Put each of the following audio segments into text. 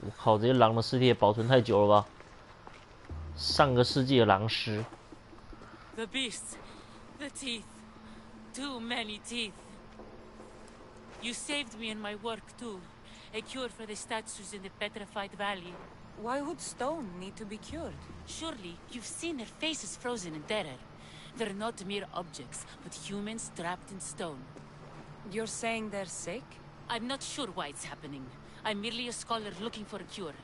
我靠，这些狼的尸体也保存太久了吧？上个世纪的狼尸。The beasts, the teeth, too many teeth. You saved me in my work too. A cure for the statues in the petrified valley. Why would stone need to be cured? Surely, you've seen their faces frozen in terror. They're not mere objects, but humans trapped in stone. You're saying they're sick? I'm not sure why it's happening. I'm merely a scholar looking for a cure.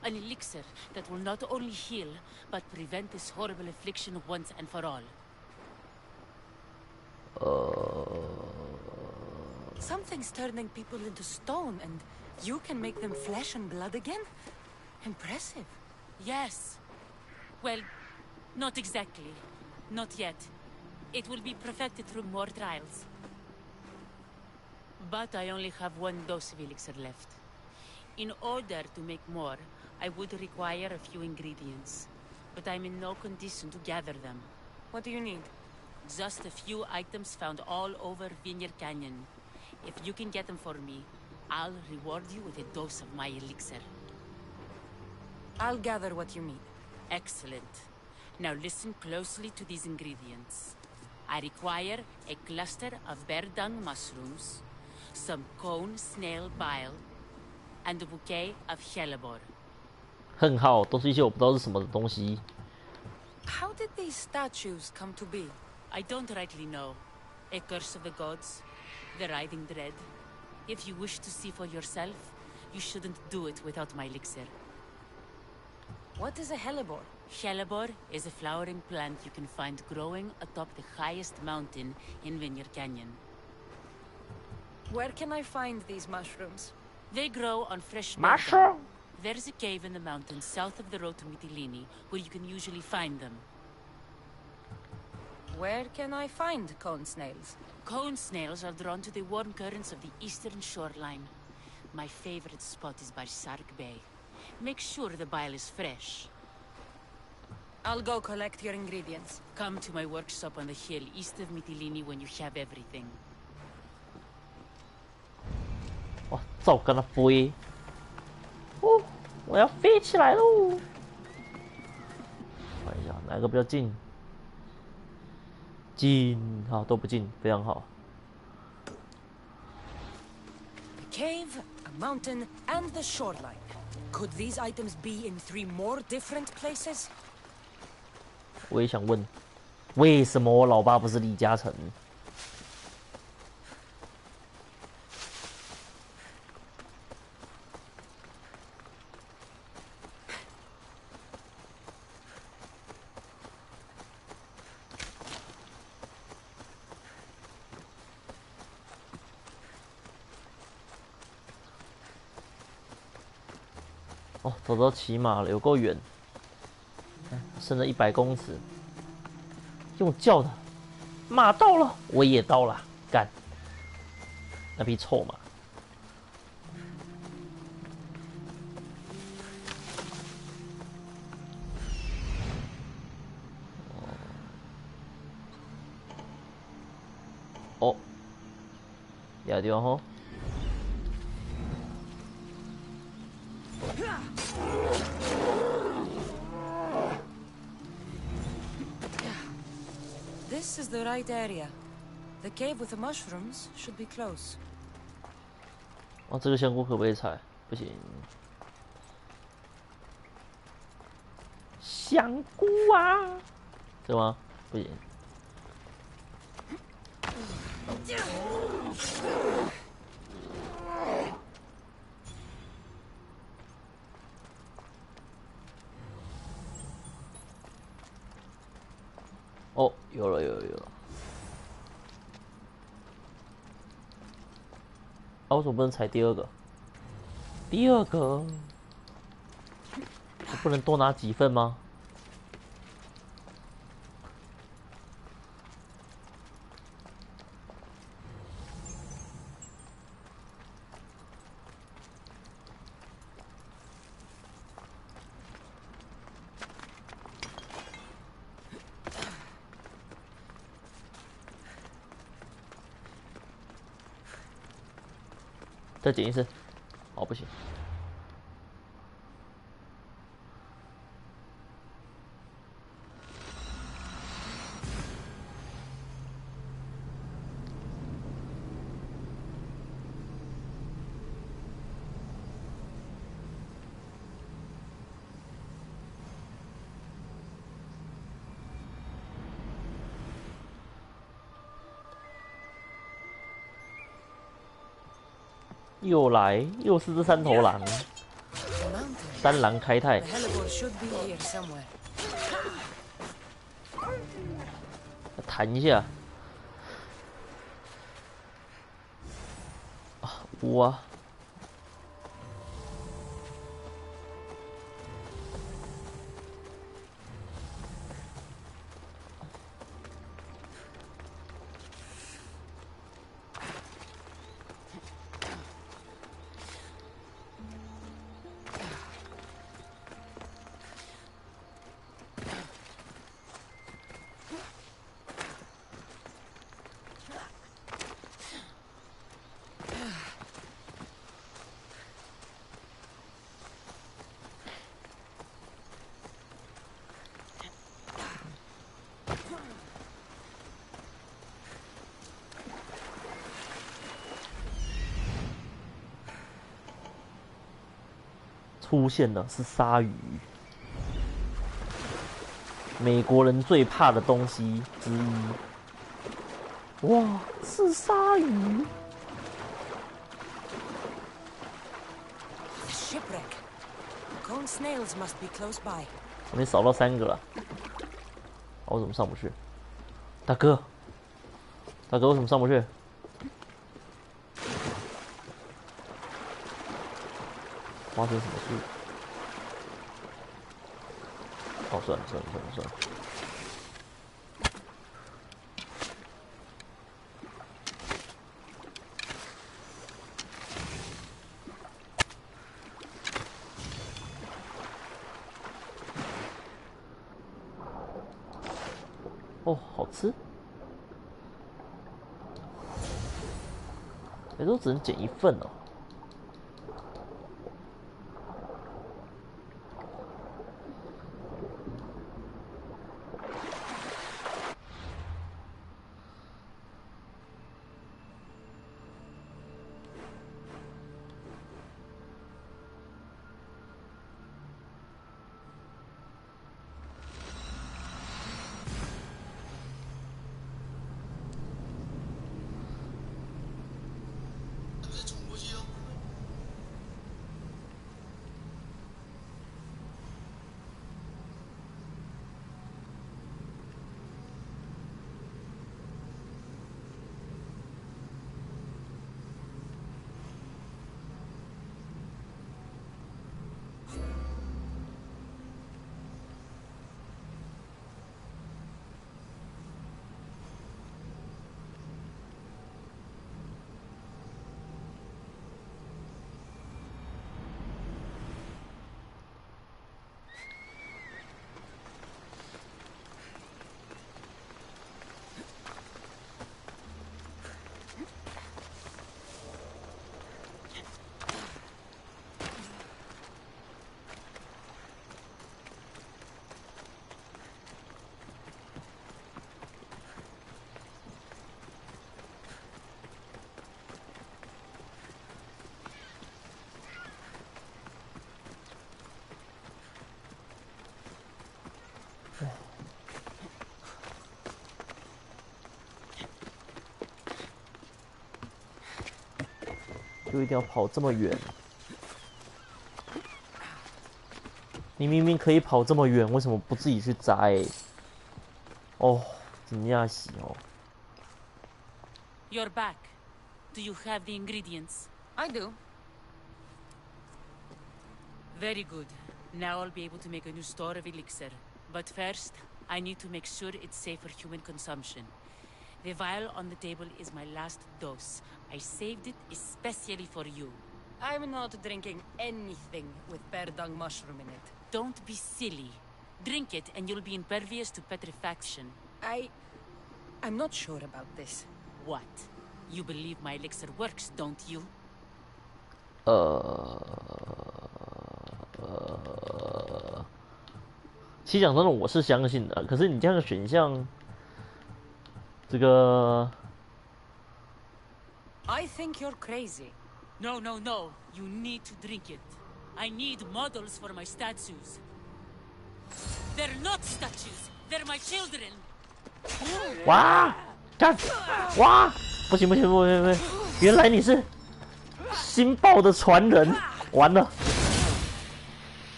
An elixir that will not only heal, but prevent this horrible affliction once and for all. Something's turning people into stone, and you can make them flesh and blood again? Impressive. Yes. Well, not exactly. Not yet. It will be perfected through more trials. But I only have one dose of elixir left. In order to make more, I would require a few ingredients. But I'm in no condition to gather them. What do you need? Just a few items found all over Vineyard Canyon. If you can get them for me, I'll reward you with a dose of my elixir. I'll gather what you need. Excellent. Now listen closely to these ingredients. I require a cluster of bear dung mushrooms, some cone snail bile, and a bouquet of hellebore. 恨号都是一些我不知道是什么的东西。How did these statues come to be? I don't rightly know. A curse of the gods. The writhing dread. If you wish to see for yourself, you shouldn't do it without my elixir. What is a hellebore? Hellebore is a flowering plant you can find growing atop the highest mountain in Vineyard Canyon. Where can I find these mushrooms? They grow on fresh Mushroom? dung. There's a cave in the mountains south of the road to Mytilene where you can usually find them. Where can I find cone snails? Cone snails are drawn to the warm currents of the eastern shoreline. My favorite spot is by Sark Bay. Make sure the bile is fresh. I'll go collect your ingredients. Come to my workshop on the hill east of Mytilene when you have everything. 哇，照跟它飞！哦，我要飞起来喽！看一下哪个比较近？近，好，都不近，非常好。A cave, a mountain, and the shoreline. Could these items be in 3 more different places? 我也想问，为什么我老爸不是李嘉诚？哦，走到骑马了，有够远，剩了100公尺。用叫的，马到了，我也到了，干！那匹臭马。哦，亚丢吼。This is the right area. The cave with the mushrooms should be close. 哦，这个香菇可不可以采？不行。香菇啊，这吗？不行。哦，有了。啊，为什么不能采第2个？第2个，我不能多拿几份吗？再捡一次，哦不行，又来，又是这三头狼， The mountain. 三狼开泰 The。hellebore should be here somewhere. 弹一下。啊，五啊！出现的是鲨鱼，美国人最怕的东西之一。哇，是鲨鱼！ The shipwreck. Cone snails must be close by. 我们扫到3个了，我怎么上不去？大哥，大哥，为什么上不去？发生什么事？哦，算了。哦，好吃。都只能捡1份哦。就一定要跑这么远？你明明可以跑这么远，为什么不自己去摘？哦，真呀是哦。You're back. Do you have the ingredients? I do. Very good. Now I'll be able to make a new store of elixir. But first, I need to make sure it's safe for human consumption. The vial on the table is my last dose. I saved it especially for you. I'm not drinking anything with bear dung mushroom in it. Don't be silly. Drink it and you'll be impervious to petrifaction. I'm not sure about this. What? You believe my elixir works, don't you? 其实讲真的，我是相信的。可是你这样的选项，这个 I think you're crazy. No. You need to drink it. I need models for my statues. They're not statues. They're my children. 哇，干，哇，不行，原来你是新爆的传人，完了！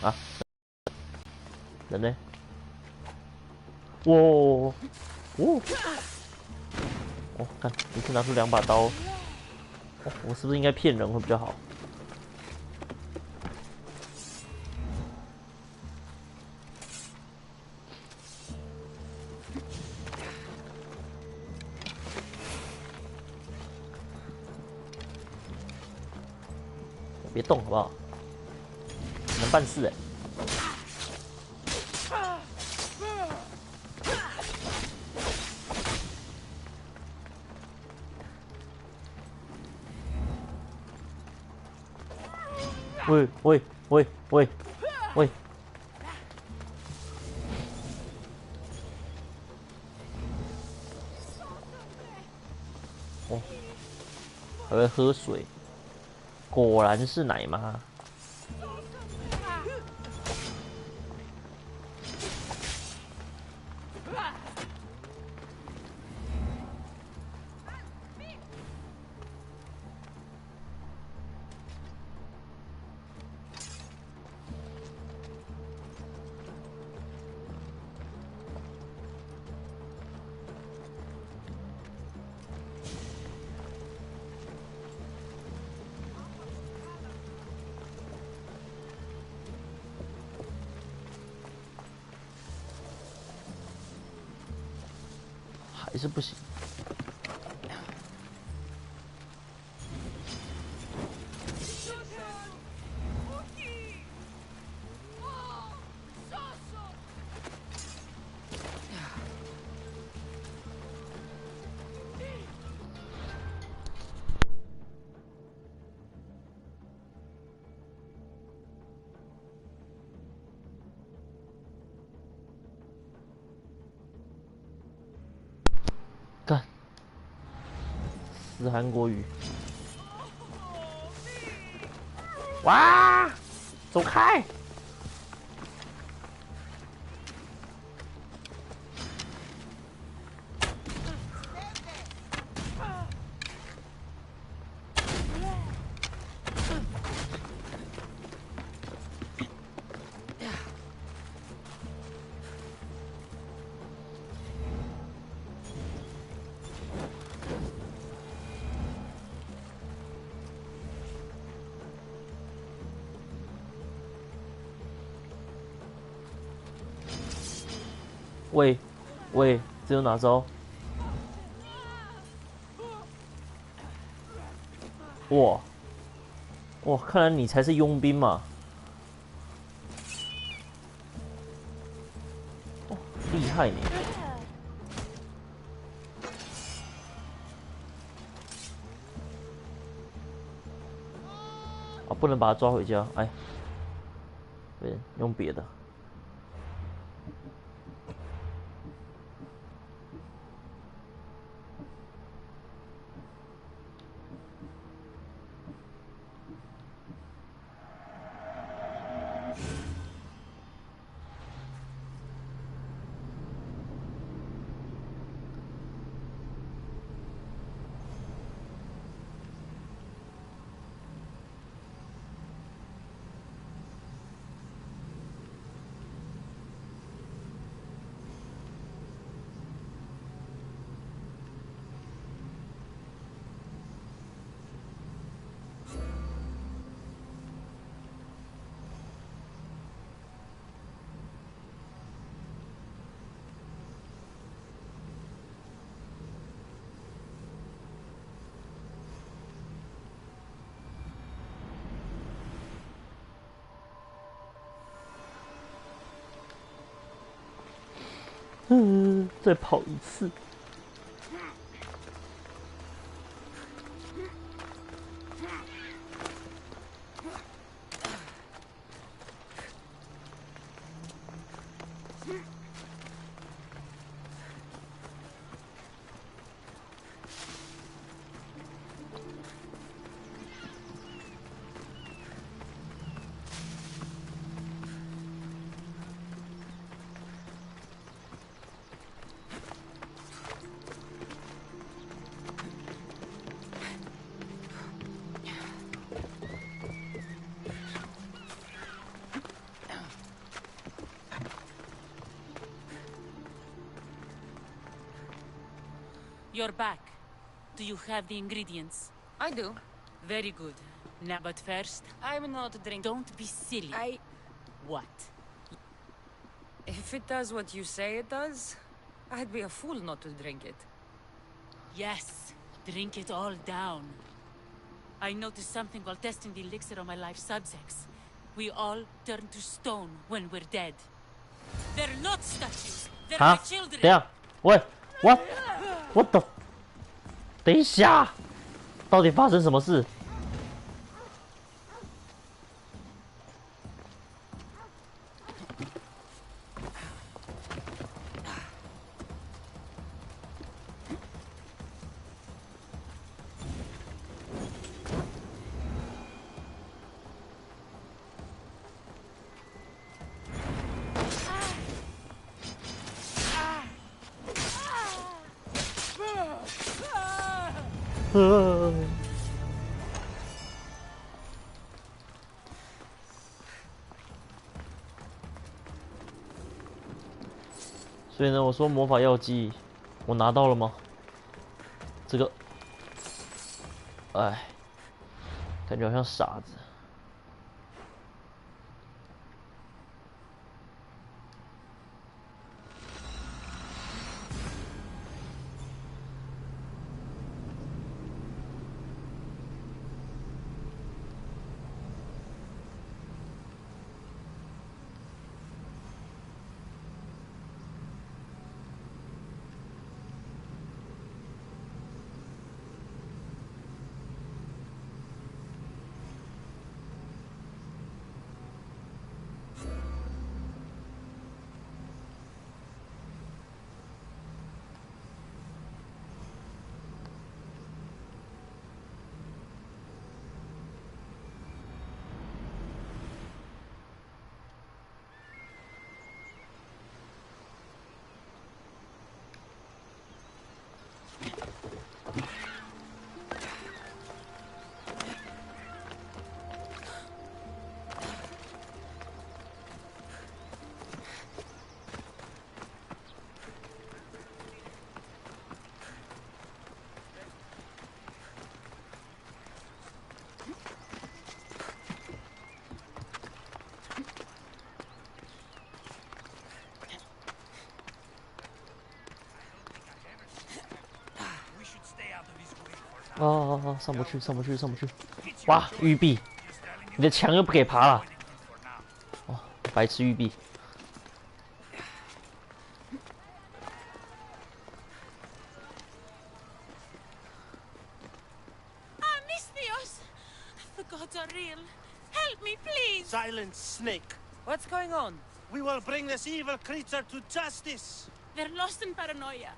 啊，人呢？哇！哦，看，一次拿出2把刀。哦，我是不是应该骗人会比较好？别动好不好？能办事哎。喂！哦，还会喝水，果然是奶妈。还是不行。干，死韩国语！哇，走开！喂，这有哪招？哇，看来你才是佣兵嘛！哦，厉害你！啊，不能把他抓回家，哎，对，用别的。再跑一次。You're back. Do you have the ingredients? I do. Very good. Now, but first, I'm not drinking. don't be silly. What? If it does what you say it does, I'd be a fool not to drink it. Yes, drink it all down. I noticed something while testing the elixir on my life subjects. We all turn to stone when we're dead. They're not statues. They're my 啊， children. 等一下，喂，what the？ 等一下，到底发生什么事？所以呢，我说魔法药剂，我拿到了吗？这个，哎，感觉好像傻子。哦，上不去，上不去，上不去！哇，玉璧，你的墙又不给爬了。哦，白痴玉璧。Misthios! The gods are real. Help me, please! Silent snake. What's going on? We will bring this evil creature to justice. They're lost in paranoia.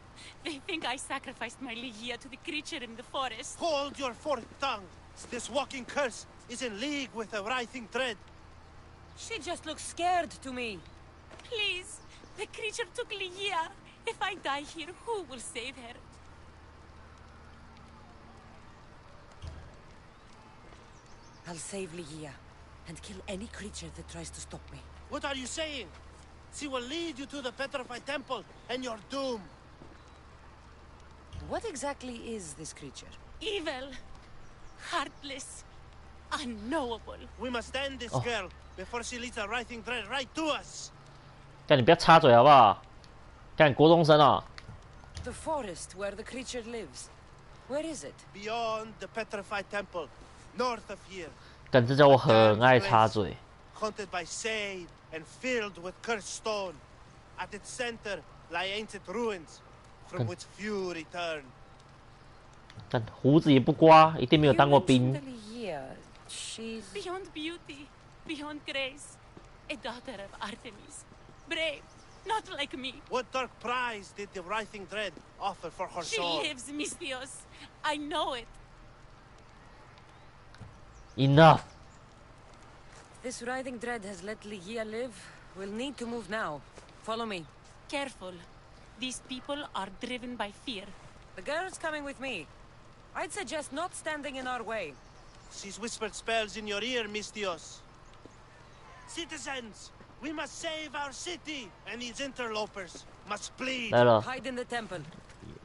They think I sacrificed my Ligia to the creature in the forest. Hold your forked tongue. This walking curse is in league with the writhing dread. She just looks scared to me. Please, the creature took Ligia. If I die here, who will save her? I'll save Ligia and kill any creature that tries to stop me. What are you saying? She will lead you to the petrified temple and your doom. What exactly is this creature? Evil, heartless, unknowable. We must end this girl before she leads the writhing dread right to us. 干，你不要插嘴好不好？干，国中生啊！ The forest where the creature lives. Where is it? Beyond the petrified temple, north of here. 干，这叫我很爱插嘴。 Haunted by shade and filled with cursed stone. At its center lie ancient ruins, from which few return. 但胡子也不刮，一定没有当过兵。 She's Beyond beauty, beyond grace, a daughter of Artemis. Brave, not like me. What dark prize did the writhing dread offer for her She soul? lives, Misthios. I know it. Enough. This writhing dread has let Ligia live. We'll need to move now. Follow me. Careful. These people are driven by fear. The girl's coming with me. I'd suggest not standing in our way. She's whispered spells in your ear, Misthios. Citizens, we must save our city, and these interlopers must bleed. 来了， Hide in the temple.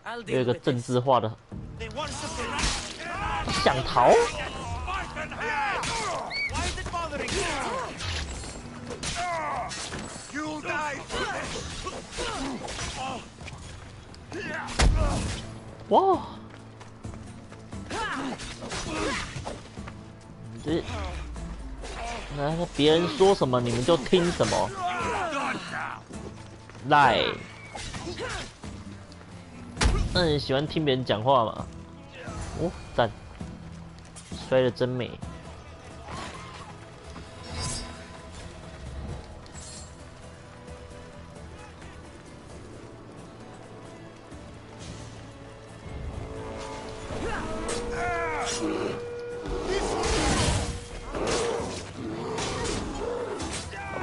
I'll 有一 deal 个 with 政 this. 治化的 They worship the rat. 想逃。 Why is it bothering you? You'll die for this. 哇！这，那别人说什么你们就听什么。来，那你喜欢听别人讲话吗？哦，赞，摔得真美。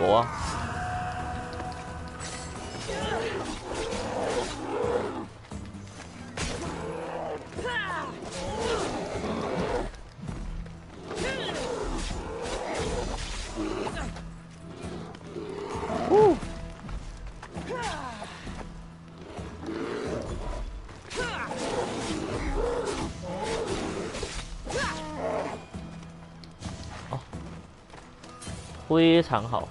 我啊，非常好。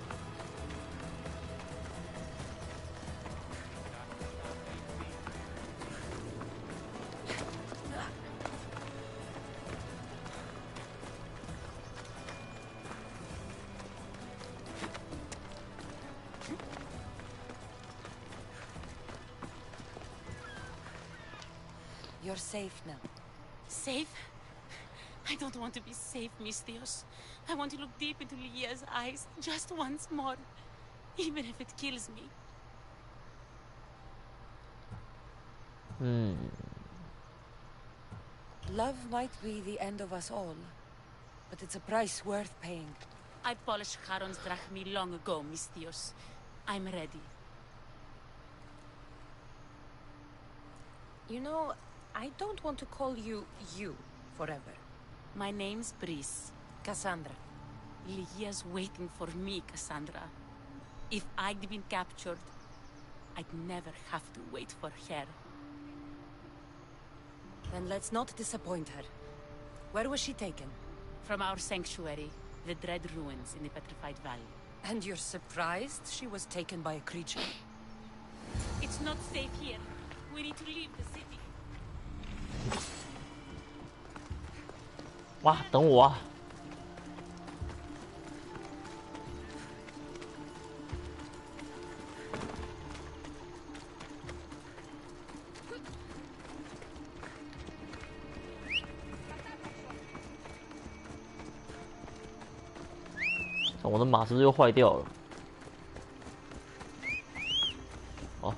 You're safe now. Safe? I don't want to be safe, Mistios. I want to look deep into Lia's eyes just once more, even if it kills me. Love might be the end of us all, but it's a price worth paying. I polished Charon's drachmi long ago, Mistios. I'm ready. You know, I don't want to call you forever. My name's Brice. Cassandra. Lia's waiting for me, Cassandra. If I'd been captured, I'd never have to wait for her. Then let's not disappoint her. Where was she taken? From our sanctuary, the Dread Ruins in the Petrified Valley. And you're surprised she was taken by a creature? It's not safe here. We need to leave the city. 哇，等我啊！我的马是不是又坏掉了？哦，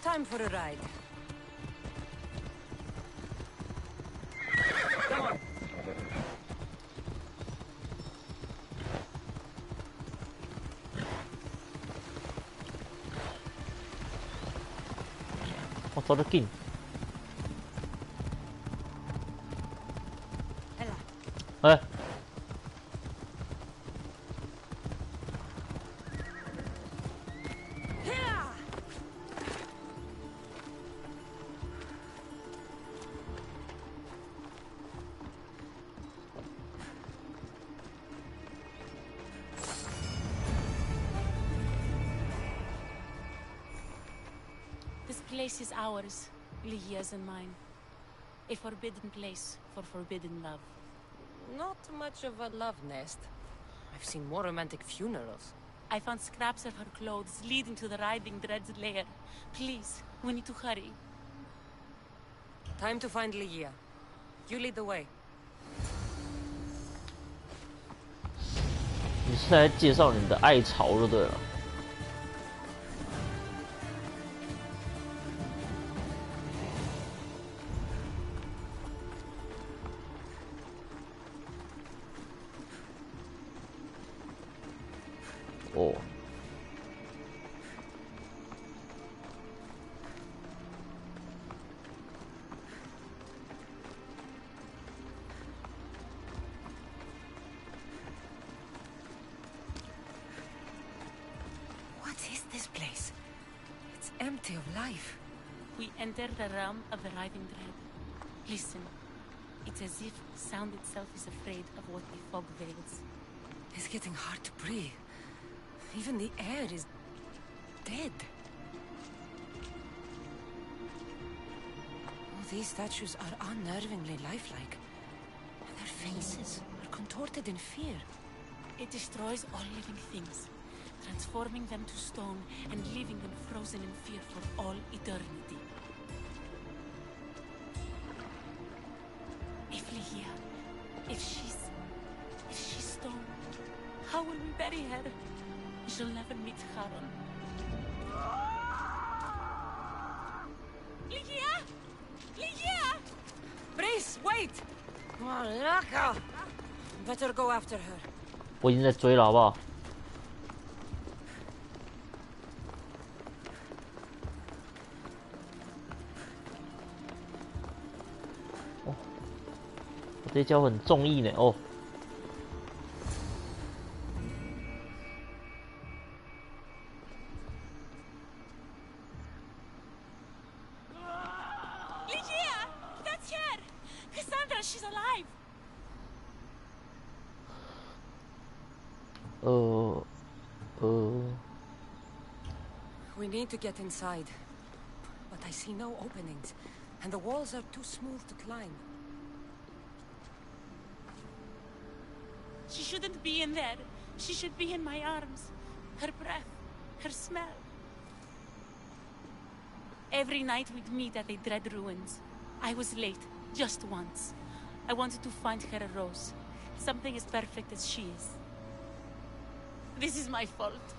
Time for a ride. Come on. 我走得近。 哎，This place is ours, Lia's and mine. A forbidden place for forbidden love. Not much of a love nest. I've seen more romantic funerals. I found scraps of her clothes leading to the Riding Dread's lair. Please, we need to hurry. Time to find Ligia. You lead the way. 你是在介绍你的爱巢就对了。哦。This place. It's empty of life. We enter the realm of the writhing dread. Listen. It's as if sound itself is afraid of what the fog veils. It's getting hard to breathe. Even the air is dead. Oh, these statues are unnervingly lifelike. Their faces are contorted in fear. It destroys all living things, transforming them to stone and leaving them frozen in fear for all eternity. If Ligia, if she's stone, how will we bury her? She'll never meet Charon. Ligia! Ligia! Brice, wait! Malaka! Better go after her. 我已经在追了，好不好？哦，我这家伙很中意呢，哦。Ligia! That's her! Cassandra, she's alive! We need to get inside. But I see no openings, and the walls are too smooth to climb. She shouldn't be in there. She should be in my arms. Her breath, her smell. Every night we'd meet at the dread ruins. I was late, just once. I wanted to find her a rose. Something as perfect as she is. This is my fault.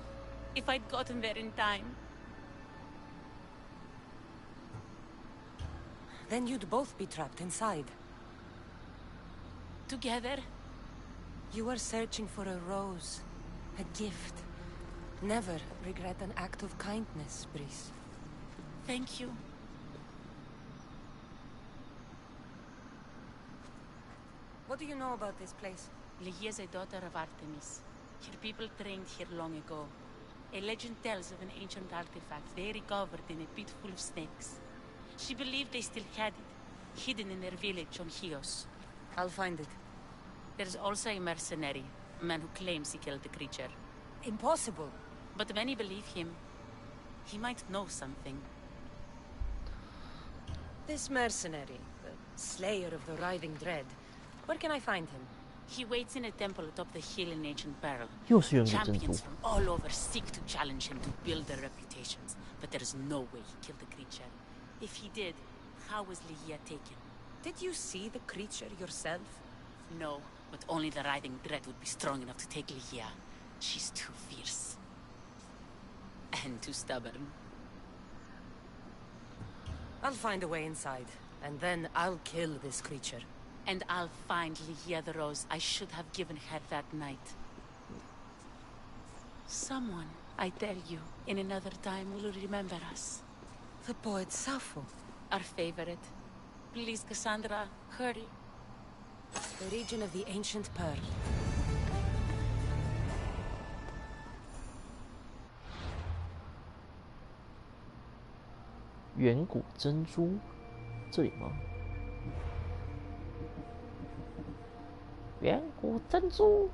If I'd gotten there in time. Then you'd both be trapped inside. Together? You were searching for a rose. A gift. Never regret an act of kindness, Brice. Thank you. What do you know about this place? Ligia is a daughter of Artemis. Her people trained here long ago. A legend tells of an ancient artifact they recovered in a pit full of snakes. She believed they still had it, hidden in their village on Chios. I'll find it. There's also a mercenary, a man who claims he killed the creature. Impossible. But many believe him. He might know something. This mercenary, the slayer of the writhing dread, where can I find him? He waits in a temple atop the hill in ancient peril. 又是远古珍珠 Champions。from all over seek to challenge him to build their reputations, but there is no way he killed the creature. If he did, how was Ligia taken? Did you see the creature yourself? No, but only the writhing dread would be strong enough to take Ligia. She's too fierce. And too stubborn. I'll find a way inside, and then I'll kill this creature. And I'll find Ligia the rose I should have given her that night. Someone, I tell you, in another time will remember us. The poet Sappho. Our favorite. Please, Cassandra, hurry. The region of the ancient pearl. 远古珍珠，这里吗？远古珍珠。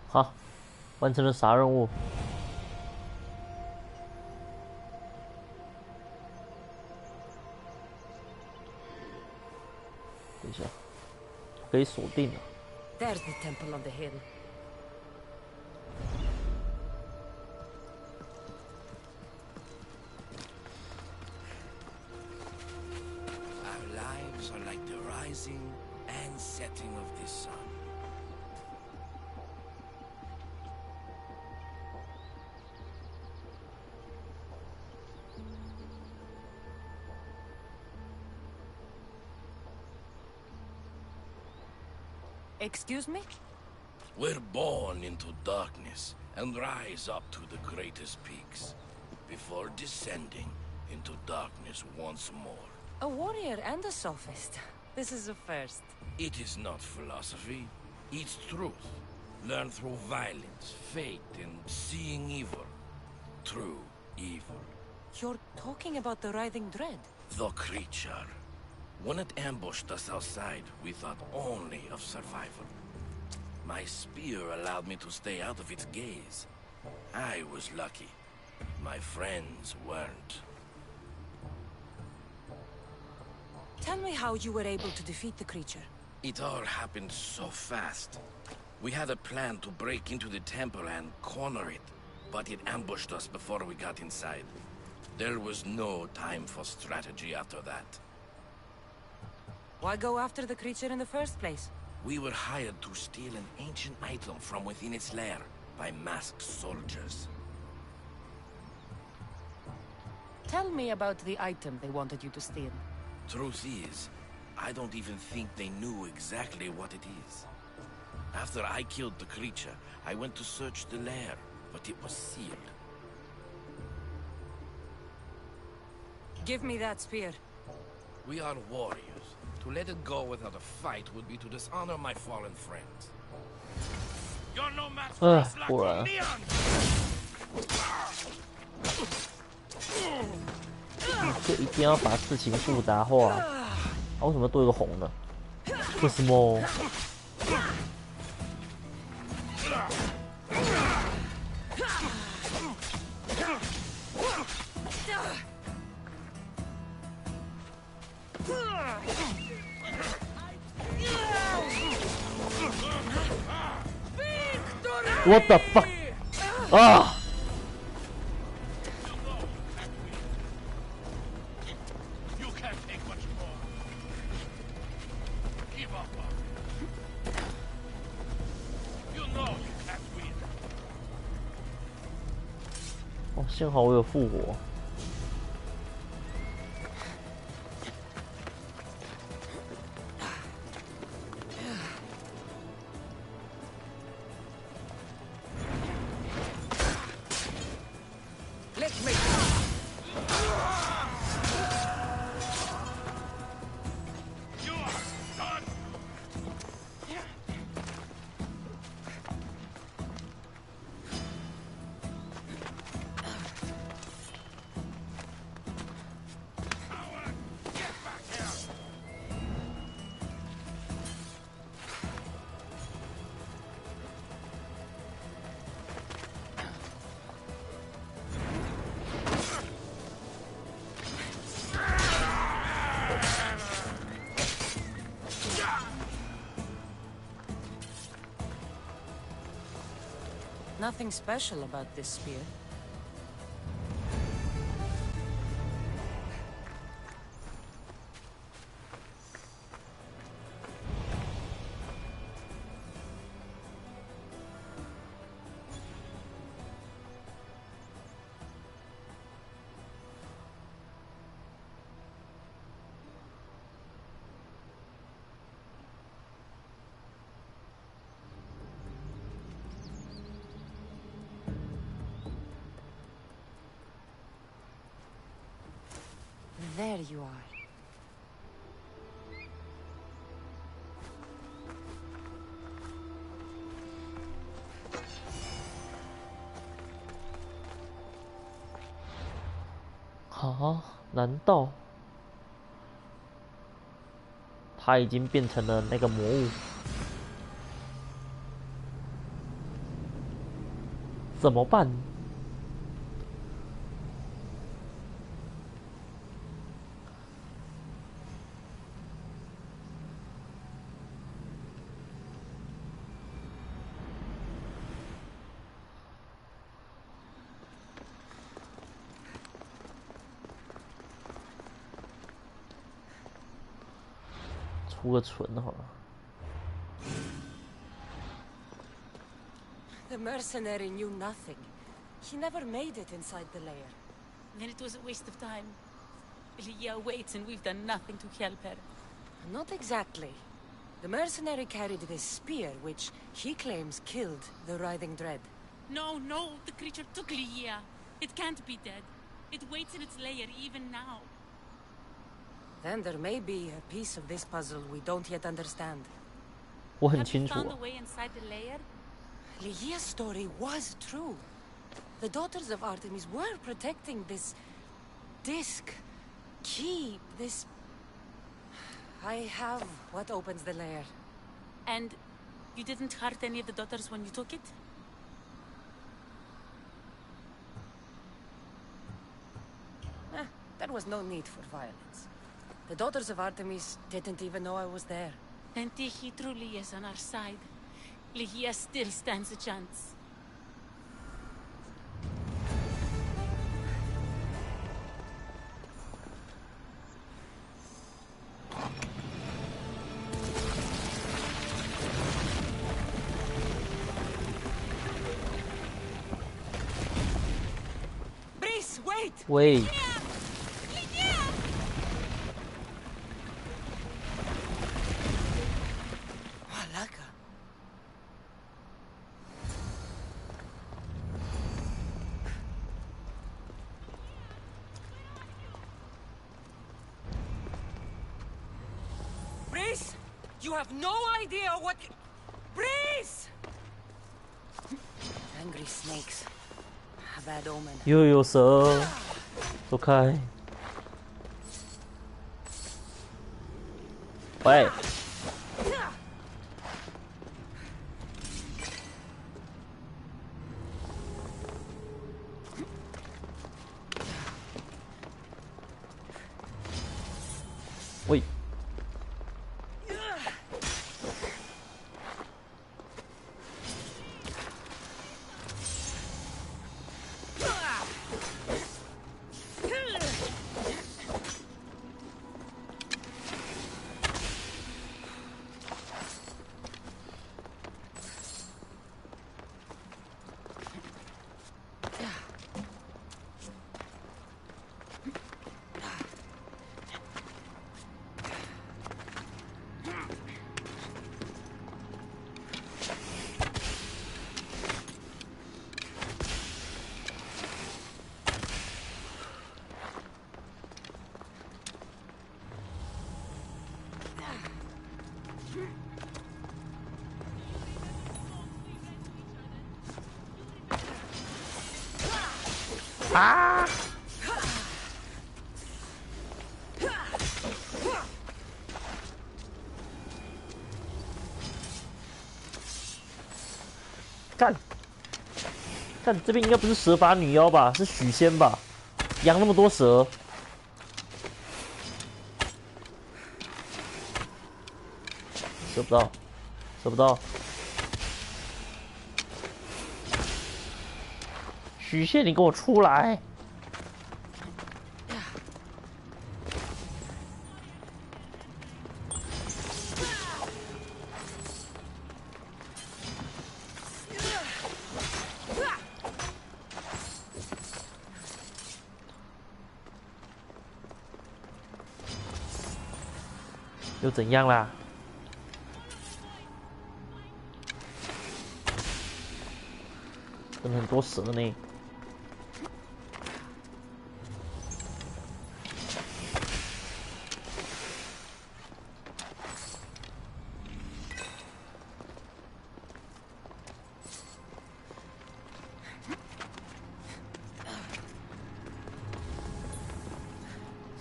好，完成了啥任务？一下，可以锁定了。There's the temple on the hill. Our lives are like the rising and setting of the sun. Excuse me? We're born into darkness and rise up to the greatest peaks, before descending into darkness once more. A warrior and a sophist. This is a first. It is not philosophy, it's truth. Learned through violence, fate, and seeing evil. True evil. You're talking about the writhing dread? The creature. When it ambushed us outside, we thought only of survival. My spear allowed me to stay out of its gaze. I was lucky. My friends weren't. Tell me how you were able to defeat the creature. It all happened so fast. We had a plan to break into the temple and corner it, but it ambushed us before we got inside. There was no time for strategy after that. Why go after the creature in the first place? We were hired to steal an ancient item from within its lair by masked soldiers. Tell me about the item they wanted you to steal. Truth is, I don't even think they knew exactly what it is. After I killed the creature, I went to search the lair, but it was sealed. Give me that spear. We are warriors. To let it go without a fight would be to dishonor my fallen friends. You're no match for us, Neon! 就一定要把事情复杂化。为什么多一个红的？为什么？ What the fuck? 啊！ 哦，幸好我有复活。 Nothing special about this spear. There you are.啊？难道他已经变成了那个魔物？怎么办？涂个唇好了。 The mercenary knew nothing. He never made it inside the lair. Then it was a waste of time. Lygia waits and we've done nothing to help her. Not exactly. The mercenary carried this spear, which he claims killed the writhing dread. No, the creature took Lygia. It can't be dead. It waits in its lair even now. Then there may be a piece of this puzzle we don't yet understand. 我很 Have you 清楚 found a 啊。 way inside the lair? Lygia's story was true. The daughters of Artemis were protecting this disc, key, this... I have what opens the lair. And you didn't hurt any of the daughters when you took it? There was no need for violence. The daughters of Artemis didn't even know I was there. Then Tyche truly is on our side. Lygia still stands a chance. Breeze, wait! 喂， Malaka. Breeze, you have no idea what... Breeze! Angry snakes. A bad omen. 又有蛇，走开！喂，喂，啊！干！干！这边应该不是蛇发女妖吧？是许仙吧？养那么多蛇。射不到，射不到。许仙，你给我出来！又怎样啦？真的很多蛇呢。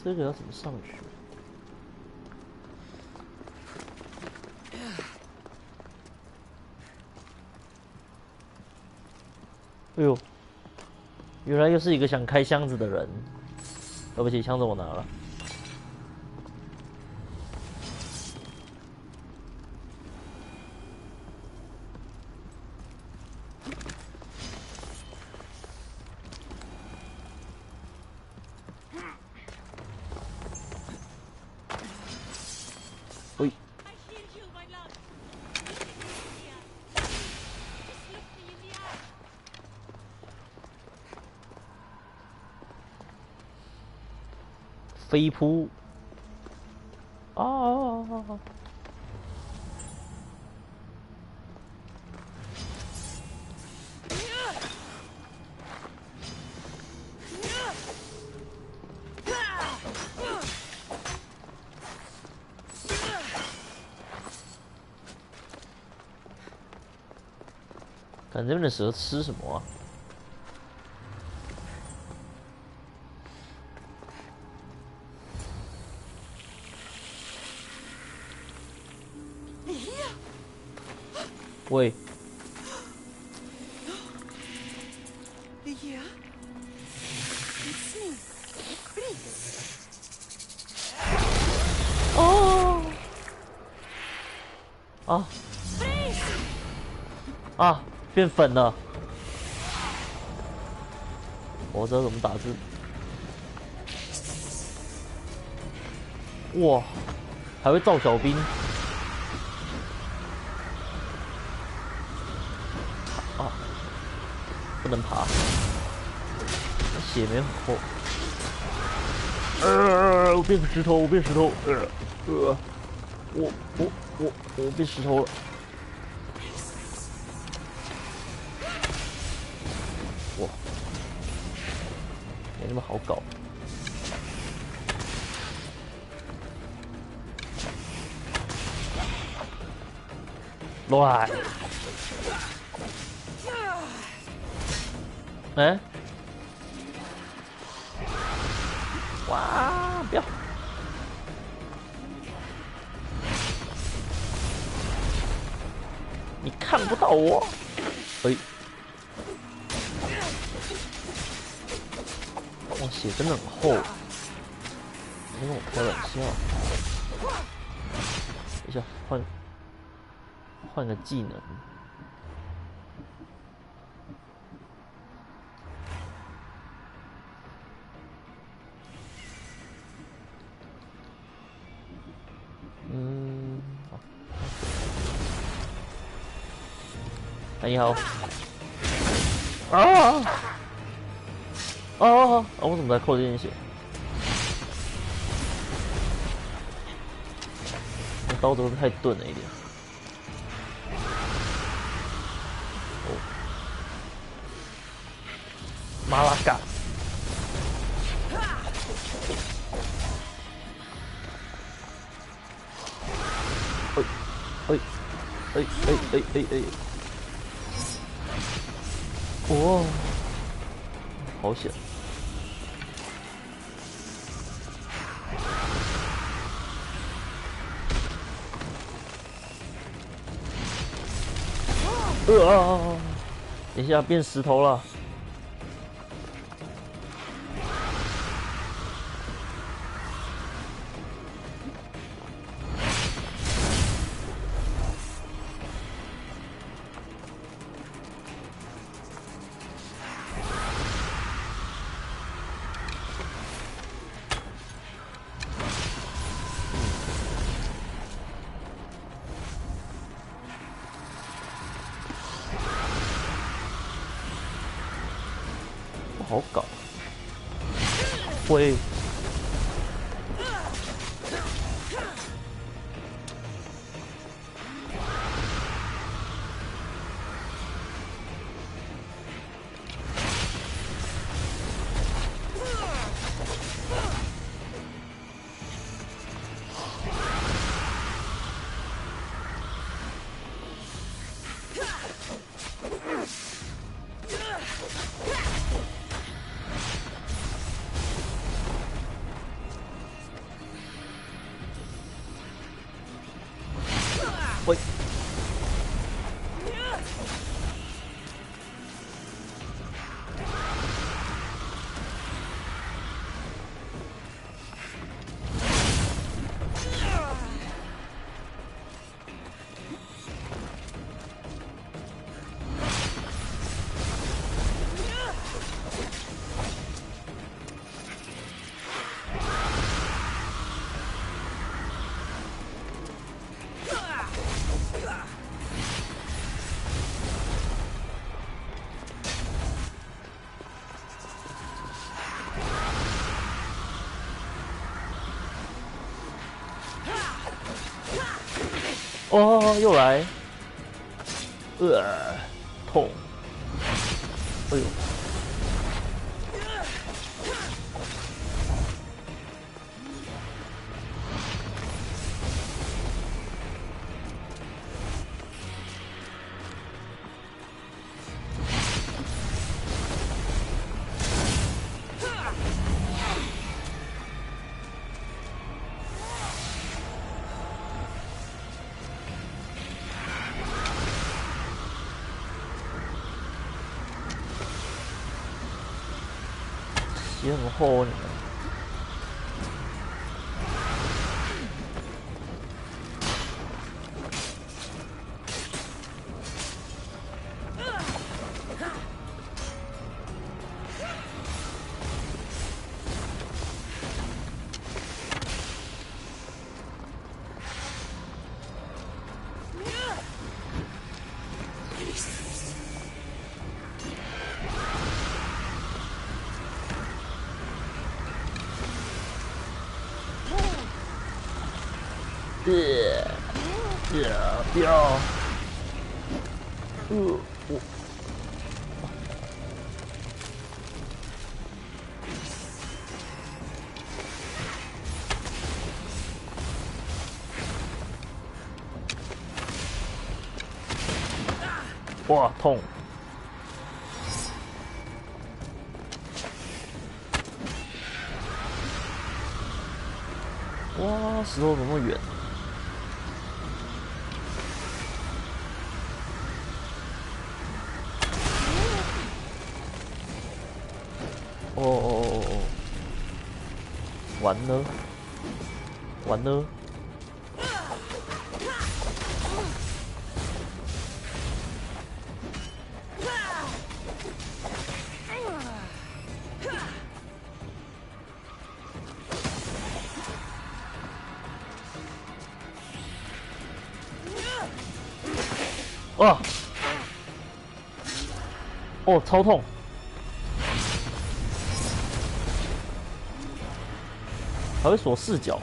这个要怎么上去？哎呦，原来又是一个想开箱子的人。对不起，箱子我拿了。喂，飞扑。哦。看这边的蛇吃什么啊？喂。哦。啊。啊，变粉了。我知道怎么打字。哇，还会造小兵。啊，不能爬，血没很厚。我变石头，我变石头。我变石头了。哇，没那么好搞。乱。哎。哇！不要！你看不到我。哎。哇，血真的很厚。别跟我开玩笑。等一下，换个技能。哎，你好。啊！哦，我怎么在扣这件血？我刀子会不会太钝了一点？哦，马拉嘎！哎！哦，好险！等一下变石头了。不好搞。会。哦，又来，痛，哎呦，血很厚呢。不要！哇，痛！哇，石头怎么那么远？哦，完了，完了！哇！哦，超痛！还会锁视角。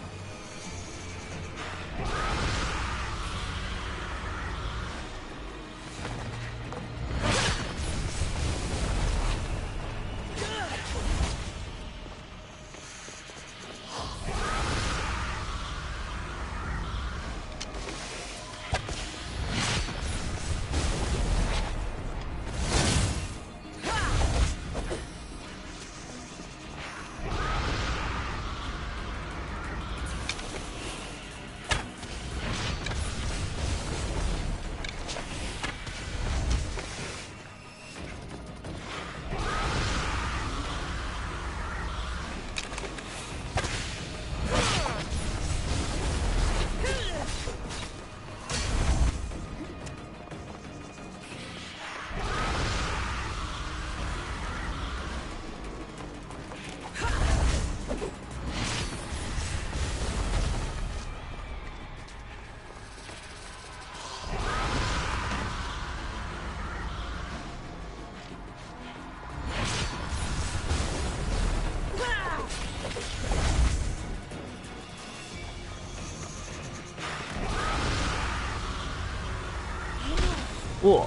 哇！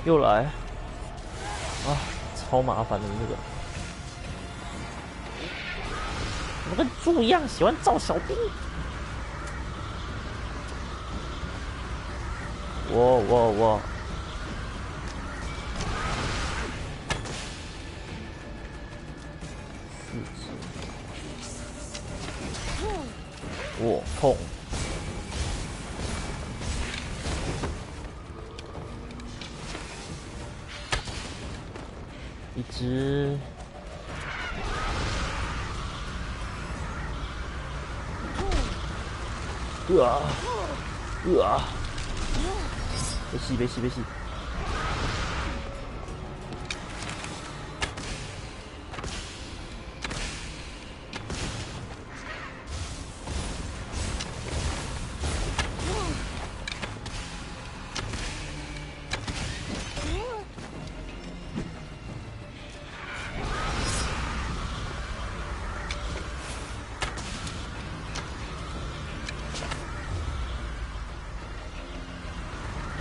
又来啊！超麻烦的这个，我跟猪一样喜欢造小兵。我，我痛。一只。别吸！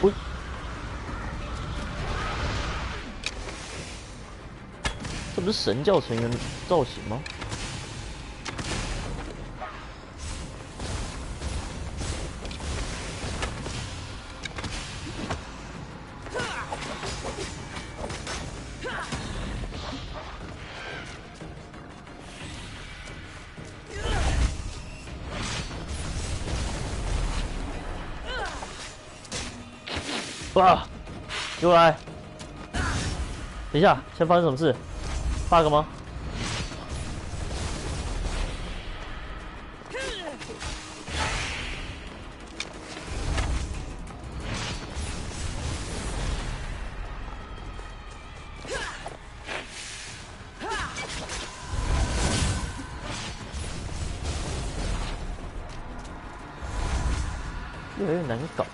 喂，这不是神教成员的造型吗？哇！给我来！等一下，现在发生什么事 ？bug 吗？越来越难搞。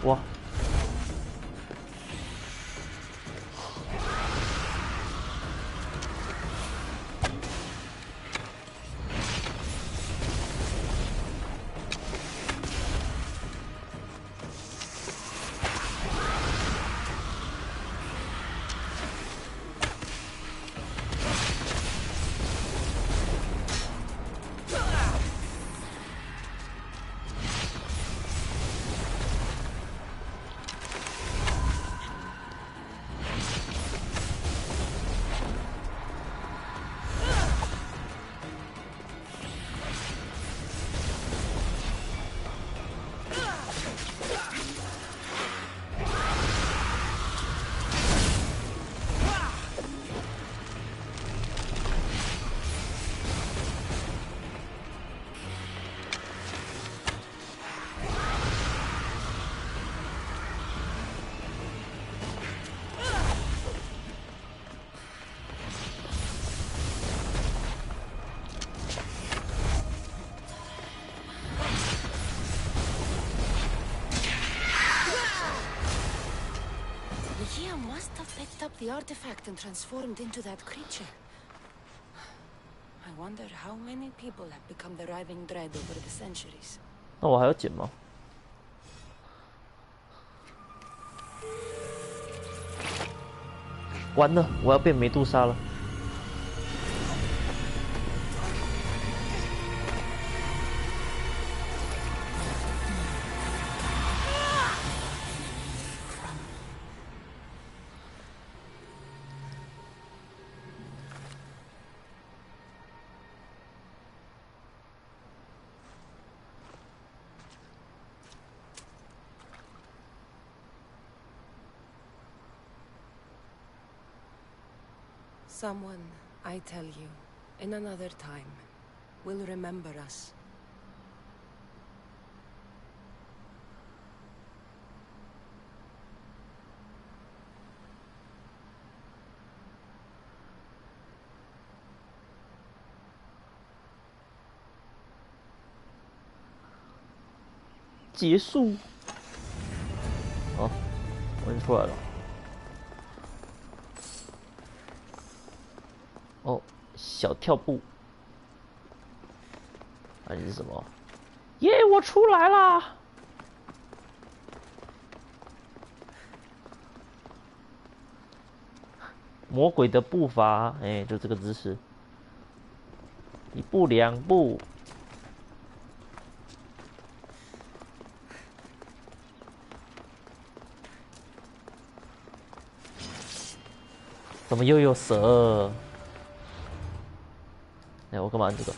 哇！The artifact and transformed into that creature. I wonder how many people have become the writhing dread over the centuries. 那我还要捡吗？完了，我要变梅杜莎了。Someone, I tell you, in another time, will remember us. "结束。好，我已经出来了。哦，小跳步。啊，你是什么？耶，我出来啦！魔鬼的步伐，哎，就这个姿势，一步两步。怎么又有蛇？哎，我干嘛按这个？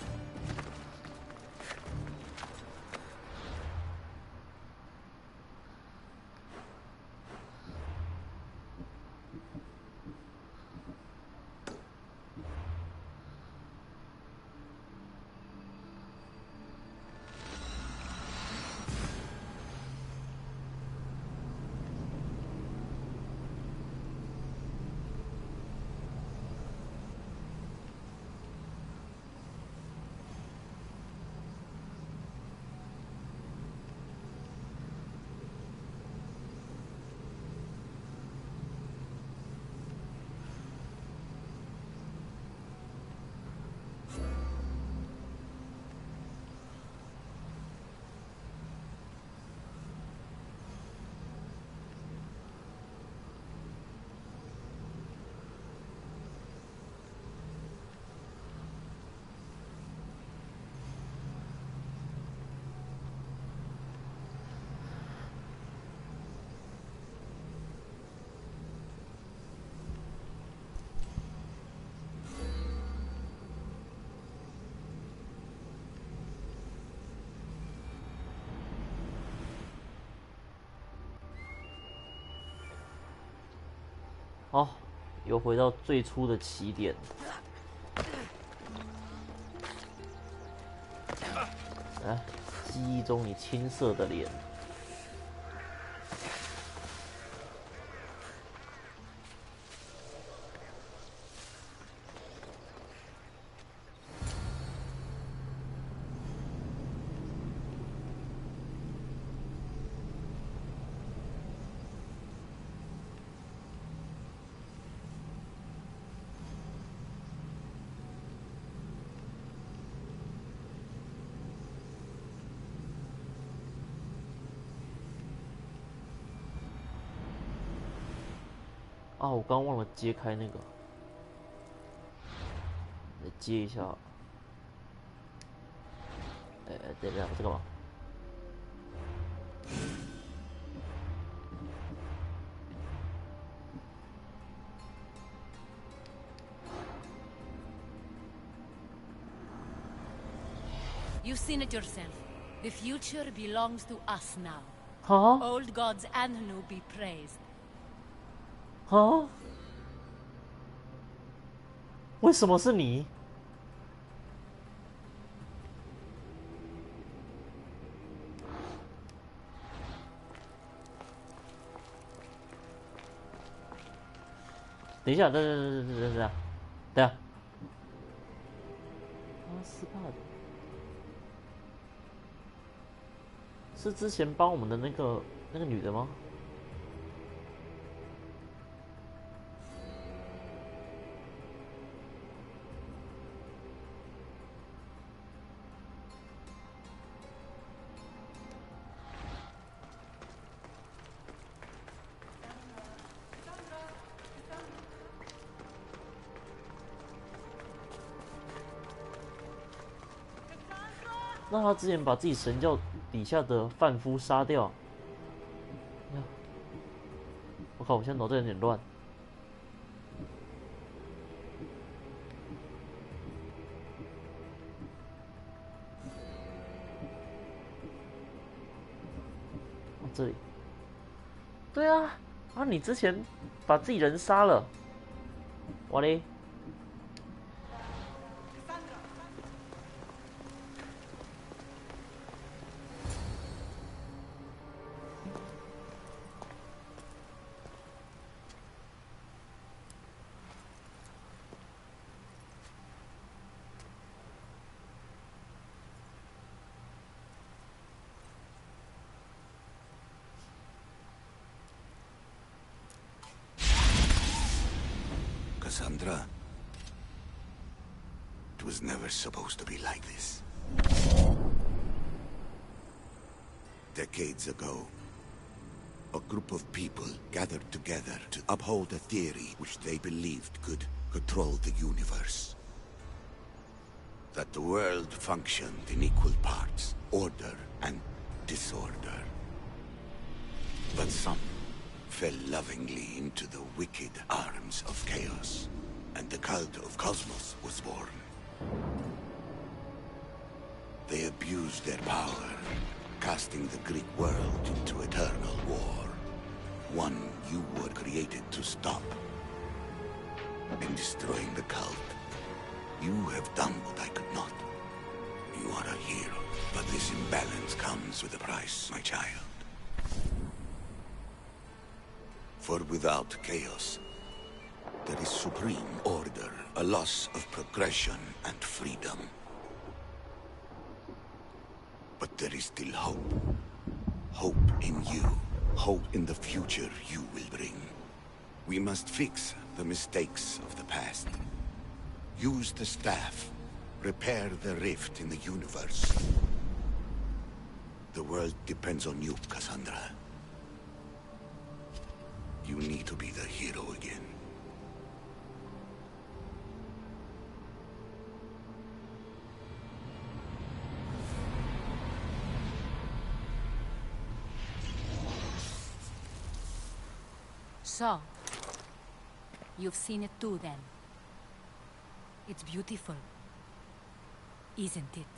哦，又回到最初的起点。啊，记忆中你青涩的脸。啊，我刚忘了揭开那个，来接一下。等一下，这个吗？You've seen it yourself. The future belongs to us now. 啊 Old gods and new be praised. 啊！为什么是你？等一下，等下，斯帕的，是之前帮我们的那个女的吗？那他之前把自己神教底下的贩夫杀掉，我靠！我现在脑袋有点乱。这里，对啊，啊！你之前把自己人杀了，我嘞。Cassandra, was never supposed to be like this. Decades ago, a group of people gathered together to uphold a theory which they believed could control the universe. That the world functioned in equal parts, order and disorder. But some fell lovingly into the wicked arms of chaos, and the cult of Cosmos was born. They abused their power, casting the Greek world into eternal war. One you were created to stop. In destroying the cult, you have done what I could not. You are a hero, but this imbalance comes with a price, my child. For without chaos, there is supreme order, a loss of progression and freedom. But there is still hope. Hope in you. Hope in the future you will bring. We must fix the mistakes of the past. Use the staff. Repair the rift in the universe. The world depends on you, Cassandra. You need to be the hero again. So, you've seen it too then. It's beautiful, isn't it?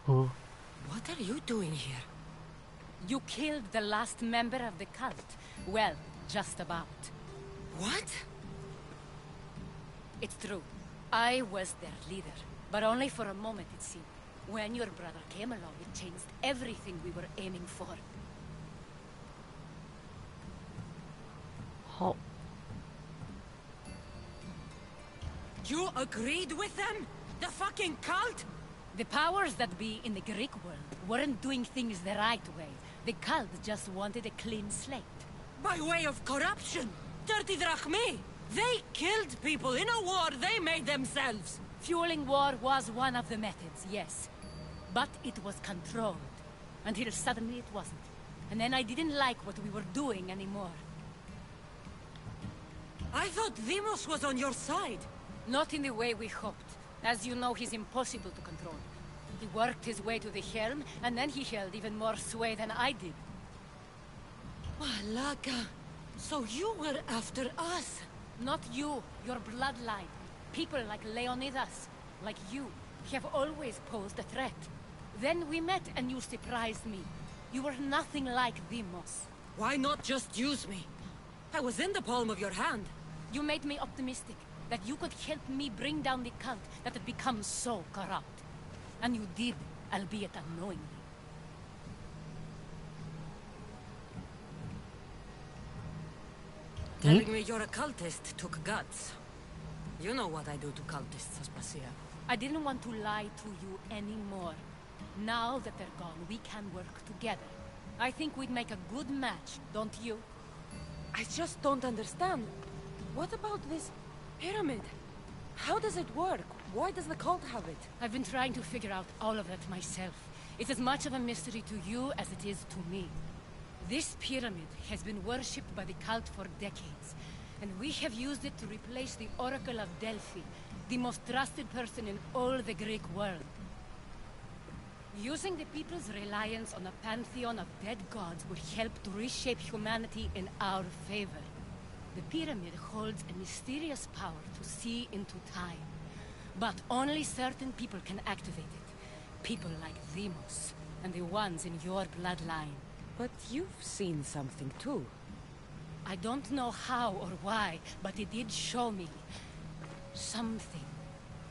Who? What are you doing here? You killed the last member of the cult. Well, just about. What? It's true. I was their leader, but only for a moment it seemed. When your brother came along, it changed everything we were aiming for. How? You agreed with them? The fucking cult? The powers that be in the Greek world weren't doing things the right way. The cult just wanted a clean slate. By way of corruption? Dirty drachmi? They killed people in a war they made themselves. Fueling war was one of the methods, yes. But it was controlled. Until suddenly it wasn't. And then I didn't like what we were doing anymore. I thought Demos was on your side. Not in the way we hoped. As you know, he's impossible to control. He worked his way to the helm, and then he held even more sway than I did. Malaka. So you were after us? Not you, your bloodline. People like Leonidas, like you, have always posed a threat. Then we met and you surprised me. You were nothing like Demos. Why not just use me? I was in the palm of your hand. You made me optimistic that you could help me bring down the cult that had become so corrupt. And you did, albeit unknowingly. Telling me you're a cultist took guts. You know what I do to cultists, Aspasia. I didn't want to lie to you anymore. Now that they're gone, we can work together. I think we'd make a good match, don't you? I just don't understand. What about this pyramid? How does it work? Why does the cult have it? I've been trying to figure out all of that myself. It's as much of a mystery to you as it is to me. This pyramid has been worshipped by the cult for decades, and we have used it to replace the Oracle of Delphi, the most trusted person in all the Greek world. Using the people's reliance on a pantheon of dead gods would help to reshape humanity in our favor. The pyramid holds a mysterious power to see into time. But only certain people can activate it. People like Demos, and the ones in your bloodline. But you've seen something too. I don't know how or why, but it did show me something.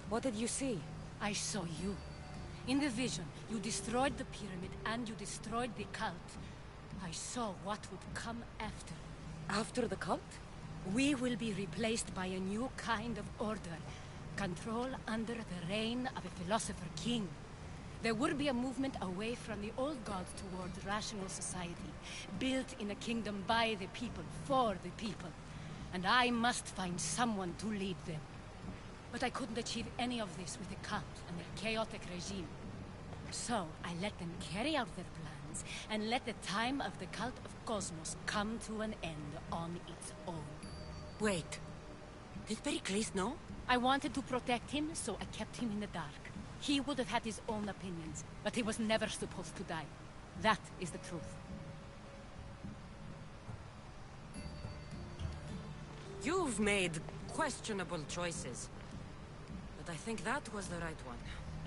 What did you see? I saw you. In the vision, you destroyed the pyramid and you destroyed the cult. I saw what would come after. After the cult? We will be replaced by a new kind of order. Control under the reign of a philosopher king. There will be a movement away from the old gods towards rational society, built in a kingdom by the people, for the people. And I must find someone to lead them. But I couldn't achieve any of this with the Count and their chaotic regime. So I let them carry out their plans and let the time of the Cult of Cosmos come to an end on its own. Wait. Did Pericles know? I wanted to protect him, so I kept him in the dark. He would have had his own opinions, but he was never supposed to die. That is the truth. You've made questionable choices. But I think that was the right one.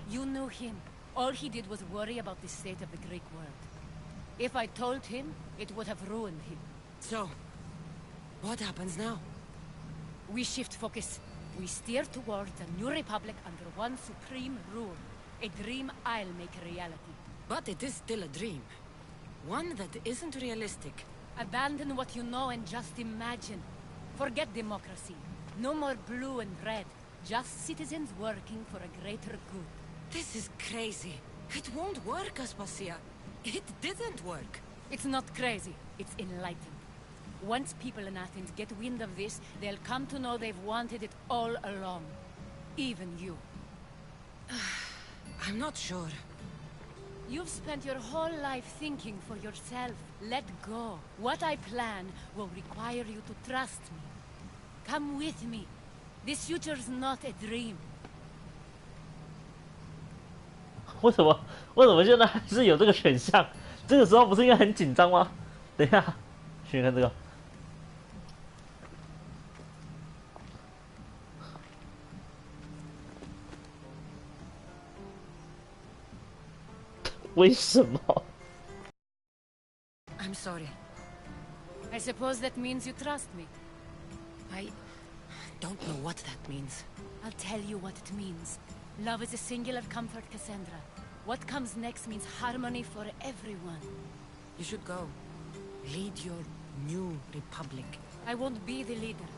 You knew him. All he did was worry about the state of the Greek world. If I told him, it would have ruined him. So, what happens now? We shift focus. We steer towards a new republic under one supreme rule. A dream I'll make a reality. But it is still a dream. One that isn't realistic. Abandon what you know and just imagine. Forget democracy. No more blue and red. Just citizens working for a greater good. This is crazy. It won't work, Aspasia. It didn't work. It's not crazy. It's enlightened. Once people in Athens get wind of this, they'll come to know they've wanted it all along. Even you. I'm not sure. You've spent your whole life thinking for yourself. Let go. What I plan will require you to trust me. Come with me. This future's not a dream. 为什么现在还是有这个选项？这个时候不是应该很紧张吗？等一下，选看这个。为什么 I'm sorry. I suppose that means you trust me. I don't know what that means. I'll tell you what it means. Love is a singular comfort, Cassandra. What comes next means harmony for everyone. You should go. Lead your new republic. I won't be the leader.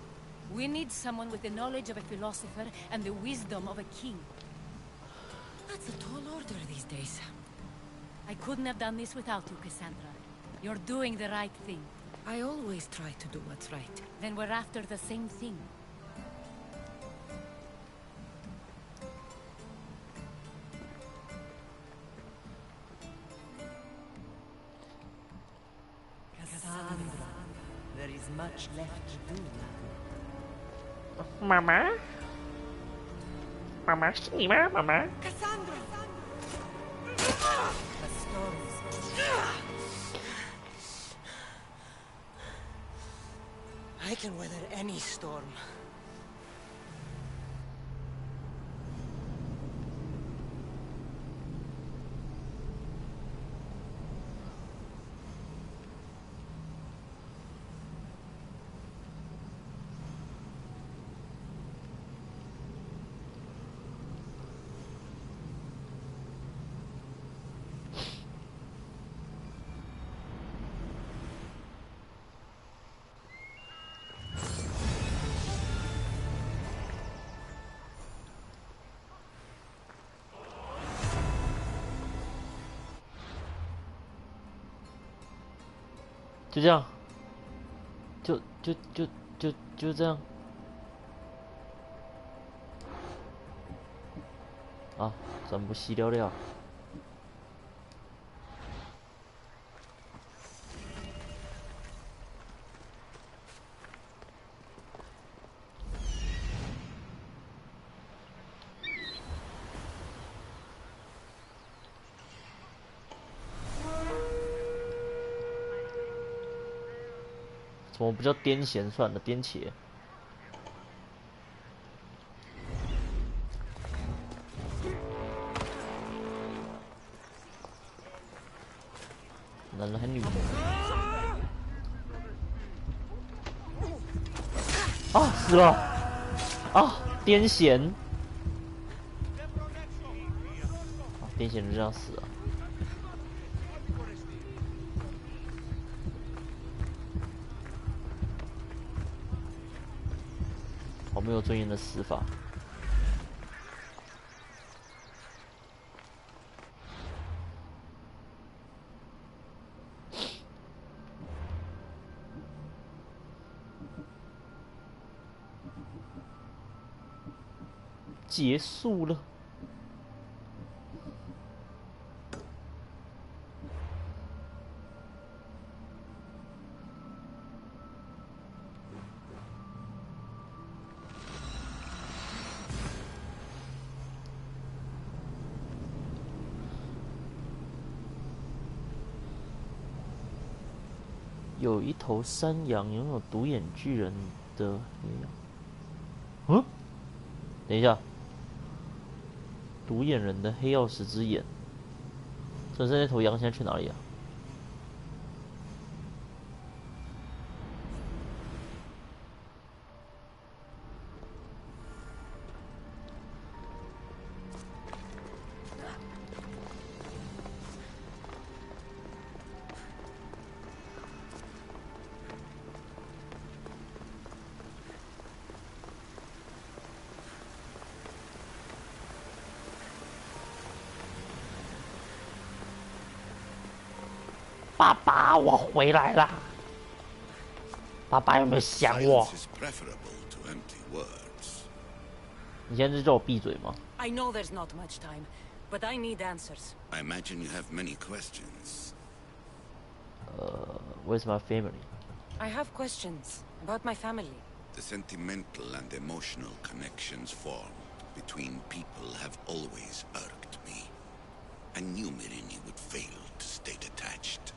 We need someone with the knowledge of a philosopher and the wisdom of a king. That's a tall order these days. I couldn't have done this without you, Cassandra. You're doing the right thing. I always try to do what's right. Then we're after the same thing. Cassandra, there is much left to do now. Mama? Mama, see me, Mama? Cassandra! The storms. I can weather any storm.就这样，就这样。啊，全部死了了。怎么不叫癫痫算了，癫茄。男人还女人？啊，死了！啊，癫痫！啊，癫痫就这样死了。好没有尊严的死法。结束了。有一头山羊拥有独眼巨人的黑羊。嗯，等一下，独眼人的黑曜石之眼。可是那头羊现在去哪里啊？爸爸，我回来啦！爸爸有没有想我？ Silence is preferable to empty words. 你现在是叫我闭嘴吗？ I know there's not much time, but I need answers. I imagine you have many questions. Where's my family? I have questions about my family. The sentimental and emotional connections formed between people have always irked me. I knew Mirini would fail to stay detached.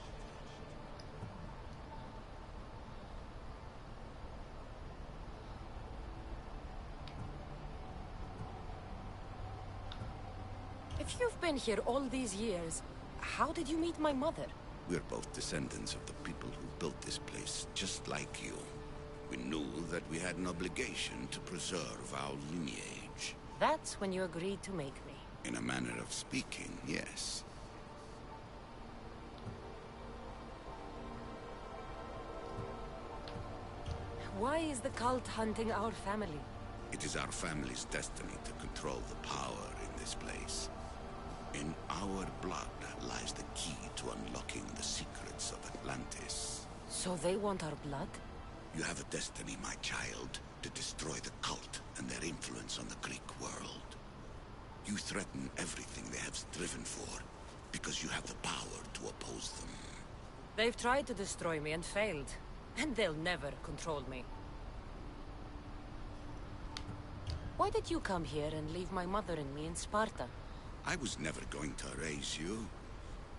If you've been here all these years, how did you meet my mother? We're both descendants of the people who built this place, just like you. We knew that we had an obligation to preserve our lineage. That's when you agreed to make me. In a manner of speaking, yes. Why is the cult hunting our family? It is our family's destiny to control the power in this place. In our blood lies the key to unlocking the secrets of Atlantis. So they want our blood? You have a destiny, my child, to destroy the cult and their influence on the Greek world. You threaten everything they have striven for, because you have the power to oppose them. They've tried to destroy me and failed. And they'll never control me. Why did you come here and leave my mother and me in Sparta? I was never going to erase you.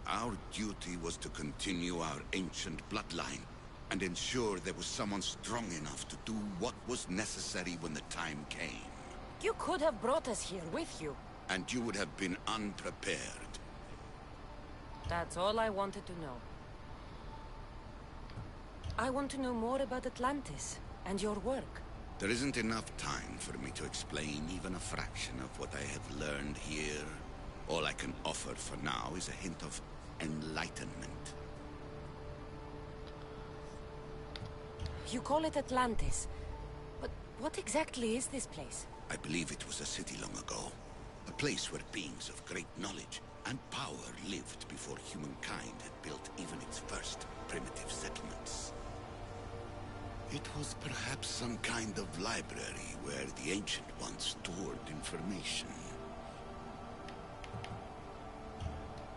Our duty was to continue our ancient bloodline and ensure there was someone strong enough to do what was necessary when the time came. You could have brought us here with you. And you would have been unprepared. That's all I wanted to know. I want to know more about Atlantis and your work. There isn't enough time for me to explain even a fraction of what I have learned here. All I can offer for now is a hint of enlightenment. You call it Atlantis, but what exactly is this place? I believe it was a city long ago. A place where beings of great knowledge and power lived before humankind had built even its first primitive settlements. It was perhaps some kind of library where the Ancient Ones stored information.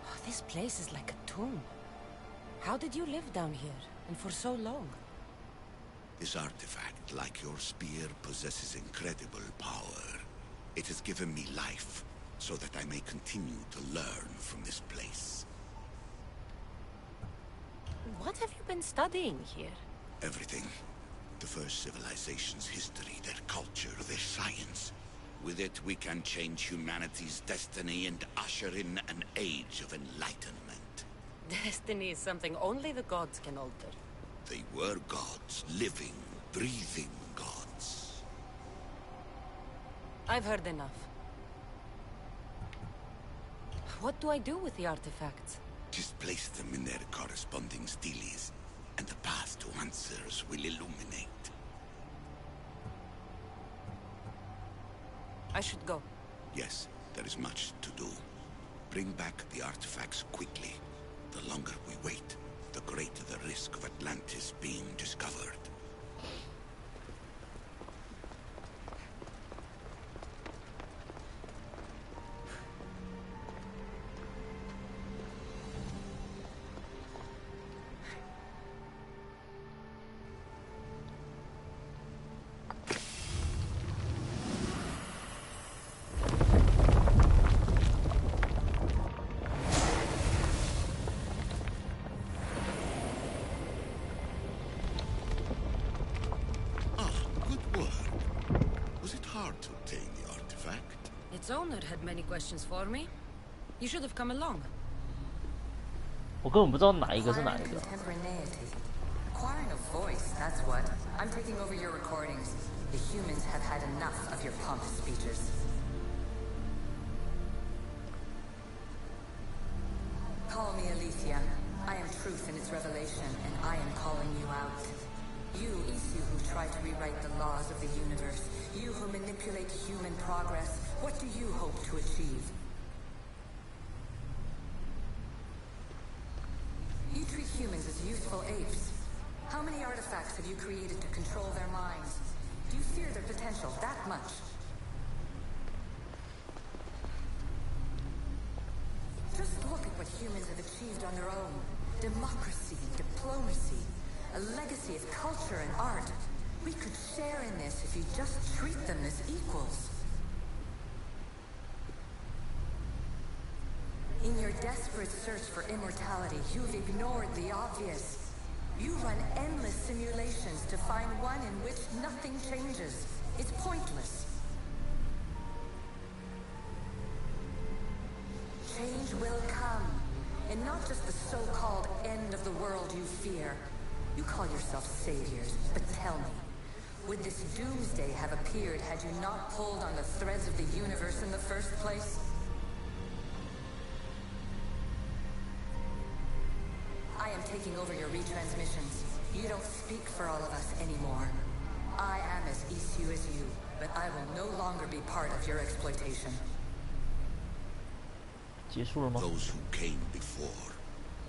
Oh, this place is like a tomb. How did you live down here, and for so long? This artifact, like your spear, possesses incredible power. It has given me life, so that I may continue to learn from this place. What have you been studying here? Everything. The first civilization's history, their culture, their science. With it, we can change humanity's destiny and usher in an age of enlightenment. Destiny is something only the gods can alter. They were gods, living, breathing gods. I've heard enough. What do I do with the artifacts? Just place them in their corresponding steles, and the path to answers will illuminate. I should go. Yes, there is much to do. Bring back the artifacts quickly. The longer we wait, the greater the risk of Atlantis being discovered. owner had many questions for me. You should have come along. 我根本不知道哪一个是哪一个。 Acquiring a voice, that's what. I'm taking over your recordings. The humans have had enough of your pompous speeches. Call me Alicia. I am truth in its revelation, and I am calling you out. You, Isu, who try to rewrite the laws of the universe. You who manipulate human progress. What do you hope to achieve? You treat humans as useful apes. How many artifacts have you created to control their minds? Do you fear their potential that much? Just look at what humans have achieved on their own. Democracy, diplomacy, a legacy of culture and art. We could share in this if you just treat them as equals. In your desperate search for immortality, you've ignored the obvious. You run endless simulations to find one in which nothing changes. It's pointless. Change will come, and not just the so-called end of the world you fear. You call yourself saviors, but tell me, would this doomsday have appeared had you not pulled on the threads of the universe in the first place? I am taking over your retransmissions. You don't speak for all of us anymore. I am as Isu as you, but I will no longer be part of your exploitation. 结束了吗？ Those who came before,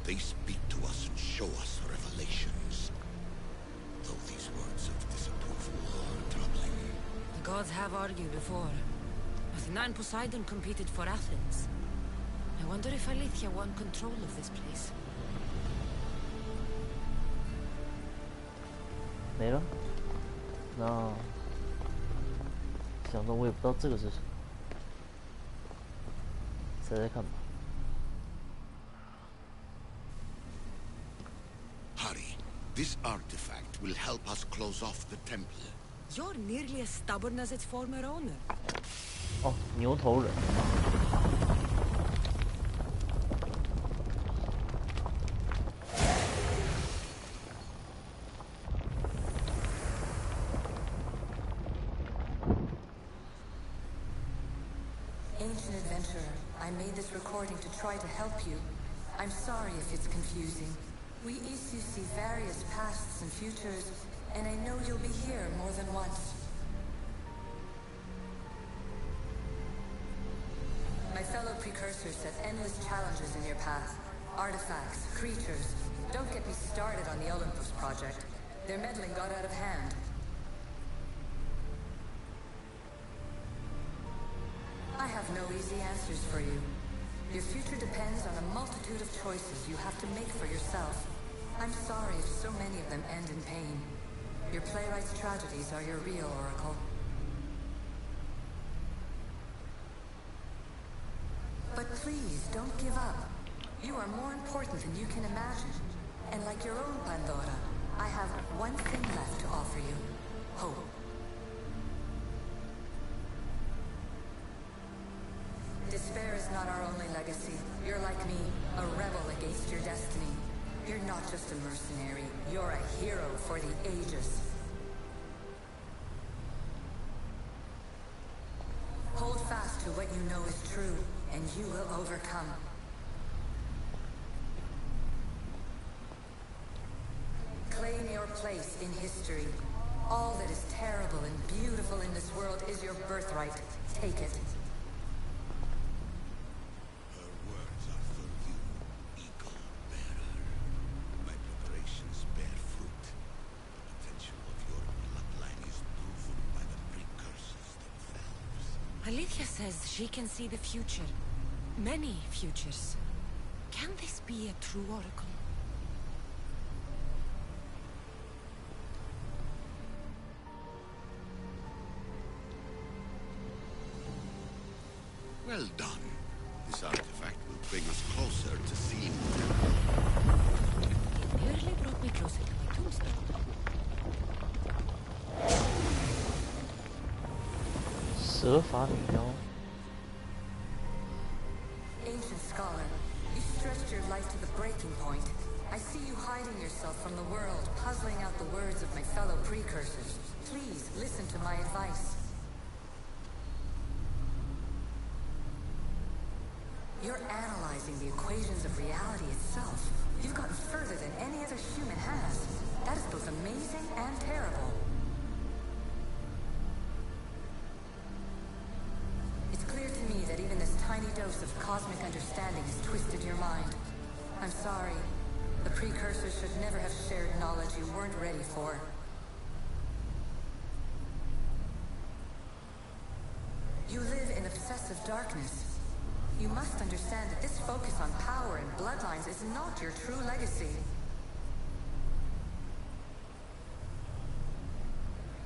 they speak to us and show us revelations. Though these words of disapproval are troubling. The gods have argued before. Athena and Poseidon competed for Athens. I wonder if Aletheia won control of this place. 没了。那想中我也不知道这个是什么，猜猜看吧。 Hurry. This artifact will help us close off the temple. You're nearly as stubborn as its former owner. 哦，牛头人。 Ancient adventurer, I made this recording to try to help you. I'm sorry if it's confusing. We Isu see various pasts and futures, and I know you'll be here more than once. My fellow precursors set endless challenges in your path. Artifacts, creatures. Don't get me started on the Olympus project. Their meddling got out of hand. I have no easy answers for you. Your future depends on a multitude of choices you have to make for yourself. I'm sorry if so many of them end in pain. Your playwright's tragedies are your real oracle. But please, don't give up. You are more important than you can imagine. And like your own Pandora, I have one thing left to offer you. Hope. Despair is not our only legacy. You're like me, a rebel against your destiny. You're not just a mercenary, you're a hero for the ages. Hold fast to what you know is true, and you will overcome. Claim your place in history. All that is terrible and beautiful in this world is your birthright. Take it. Her words are for you, eagle bearer. My preparations bear fruit. The potential of your bloodline is proven by the precursors themselves. Aletheia says she can see the future. Many futures. Can this be a true oracle? Well done. This artifact will bring us closer to seeing. It nearly brought me closer to my tombstone. 蛇发女妖。scholar. You stretched your life to the breaking point. I see you hiding yourself from the world, puzzling out the words of my fellow precursors. Please, listen to my advice. You're analyzing the equations of reality itself. You've gotten further than any other human has. That is both amazing and terrible. It's clear to me that even this tiny dose of cosmic understanding has twisted your mind. I'm sorry. The precursors should never have shared knowledge you weren't ready for. You live in obsessive darkness. You must understand that this focus on power and bloodlines is not your true legacy.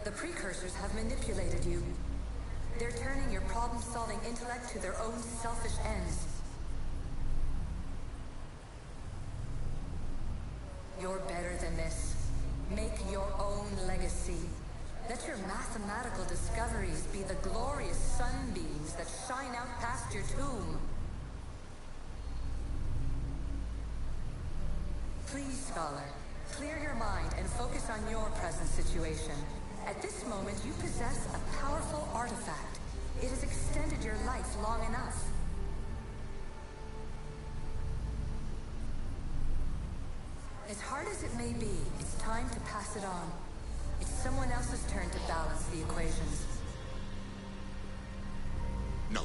The precursors have manipulated you. They're turning your problem-solving intellect to their own selfish ends. You're better than this. Make your own legacy. Let your mathematical discoveries be the glorious sunbeams that shine out past your tomb. Please, scholar, clear your mind and focus on your present situation. At this moment, you possess a powerful artifact. It has extended your life long enough. As hard as it may be, it's time to pass it on. It's someone else's turn to balance the equations. No.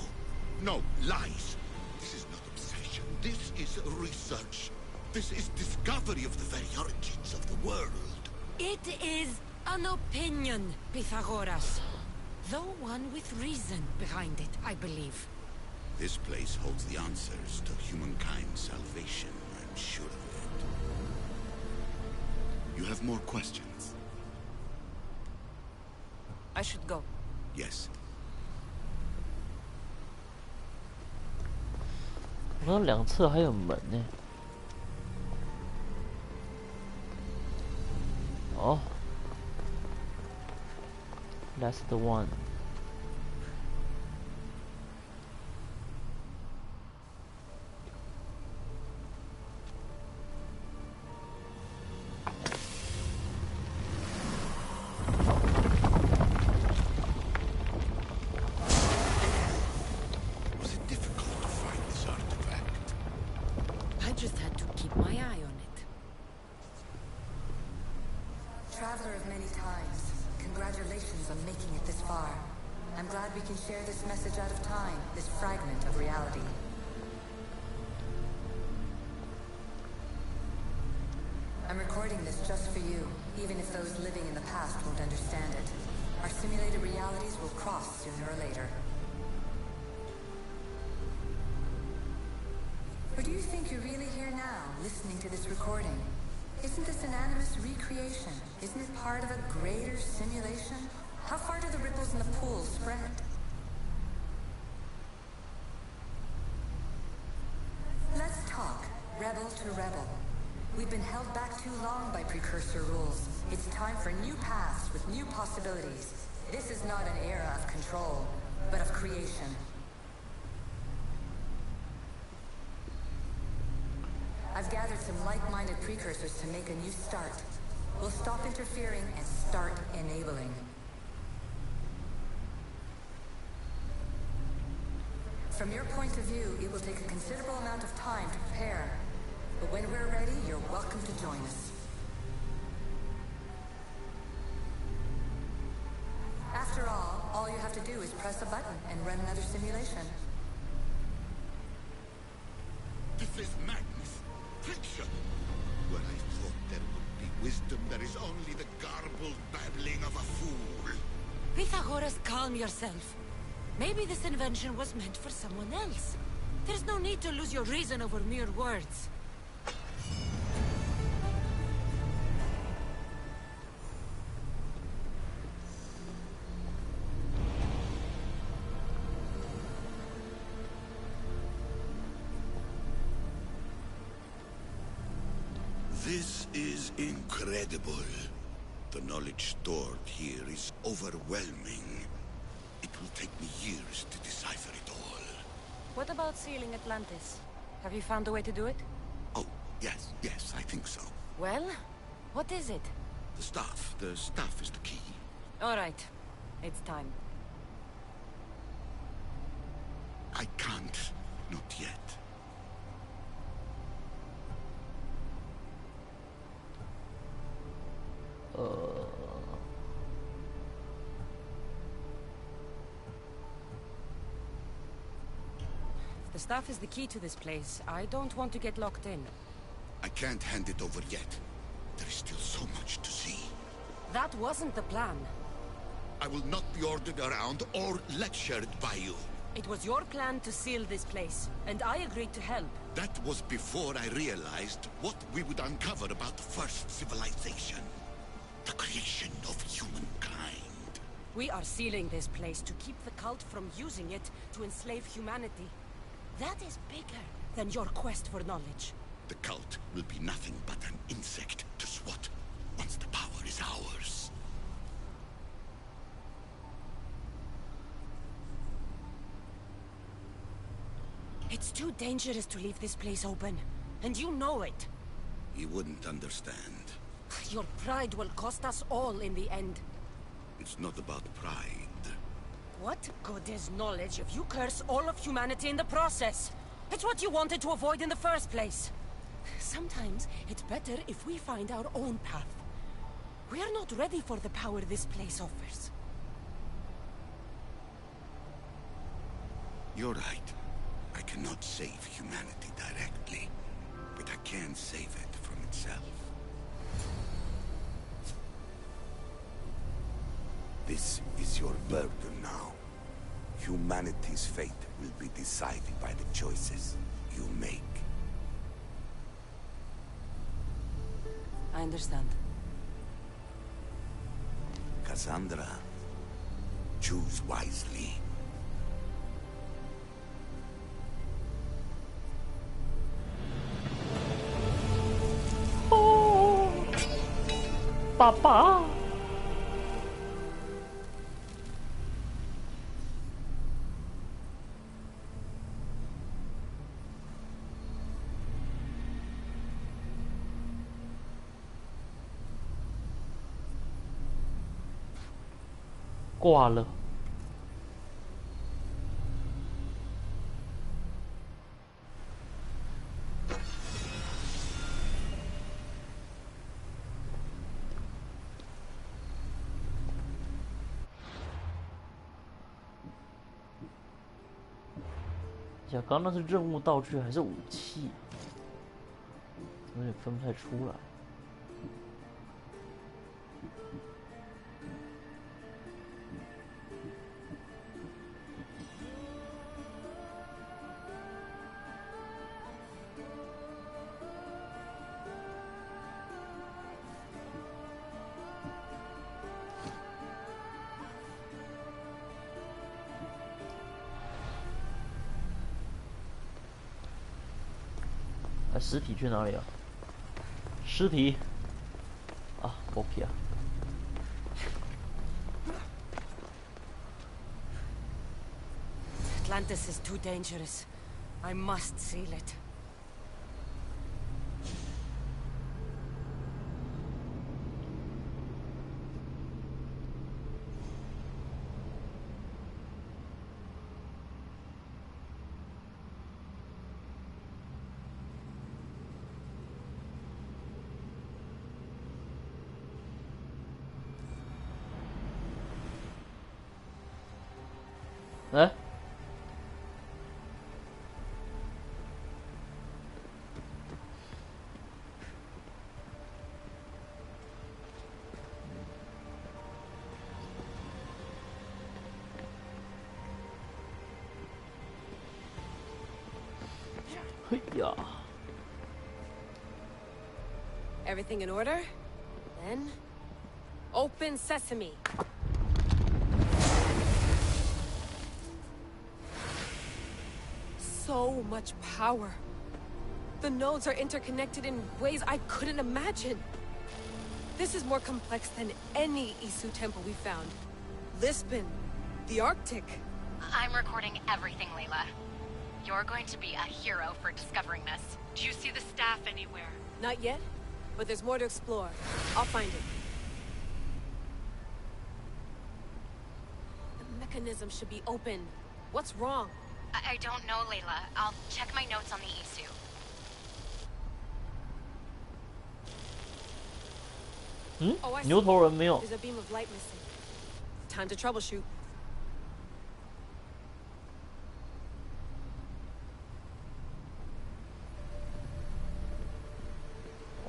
No, lies. This is not obsession. This is research. This is discovery of the very origins of the world. It is an opinion, Pythagoras. Though one with reason behind it, I believe. This place holds the answers to humankind's salvation, I'm sure of it. You have more questions? I should go. Yes. 我看两侧还有门呢。哦 ，That's the one. Traveler of many times, congratulations on making it this far. I'm glad we can share this message out of time, this fragment of reality. I'm recording this just for you, even if those living in the past won't understand it. Our simulated realities will cross sooner or later. Or do you think you're really here now, listening to this recording? Isn't this an animus recreation? Isn't it part of a greater simulation? How far do the ripples in the pool spread? Let's talk, rebel to rebel. We've been held back too long by precursor rules. It's time for new paths with new possibilities. This is not an era of control, but of creation. I've gathered some like-minded precursors to make a new start. We'll stop interfering and start enabling. From your point of view, it will take a considerable amount of time to prepare. But when we're ready, you're welcome to join us. After all you have to do is press a button and run another simulation. This is madness. Fiction. Where I thought there would be wisdom, there is only the garbled babbling of a fool. Pythagoras, calm yourself. Maybe this invention was meant for someone else. There's no need to lose your reason over mere words. This is incredible. The knowledge stored here is overwhelming. It will take me years to decipher it all. What about sealing Atlantis? Have you found a way to do it? Oh, yes, I think so. Well, what is it? The staff is the key. All right, it's time. I can't, not yet. If the staff is the key to this place, I don't want to get locked in. I can't hand it over yet. There is still so much to see. That wasn't the plan. I will not be ordered around or lectured by you. It was your plan to seal this place, and I agreed to help. That was before I realized what we would uncover about the first civilization. The creation of humankind. We are sealing this place to keep the cult from using it to enslave humanity. That is bigger than your quest for knowledge. The cult will be nothing but an insect to swat once the power is ours. It's too dangerous to leave this place open, and you know it. You wouldn't understand. Your pride will cost us all in the end. It's not about pride. What good is knowledge if you curse all of humanity in the process? It's what you wanted to avoid in the first place. Sometimes it's better if we find our own path. We are not ready for the power this place offers. You're right. I cannot save humanity directly, but I can save it from itself. This is your burden now. Humanity's fate will be decided by the choices you make. I understand. Cassandra, choose wisely. Oh, 爸爸。挂了。呀，刚刚那是任务道具还是武器？有点分不太出来。尸体去哪里啊？尸体啊 ，OK 啊。Atlantis is too dangerous. I must seal it. Eh? Yeah. Everything in order? Then, open sesame. So much power. The nodes are interconnected in ways I couldn't imagine. This is more complex than any Isu temple we found. Lisbon, the Arctic. I'm recording everything, Layla. You're going to be a hero for discovering this. Do you see the staff anywhere? Not yet, but there's more to explore. I'll find it. The mechanism should be open. What's wrong? I don't know, Layla. I'll check my notes on the issue. 牛头人没有。There's a beam of light missing. Time to troubleshoot.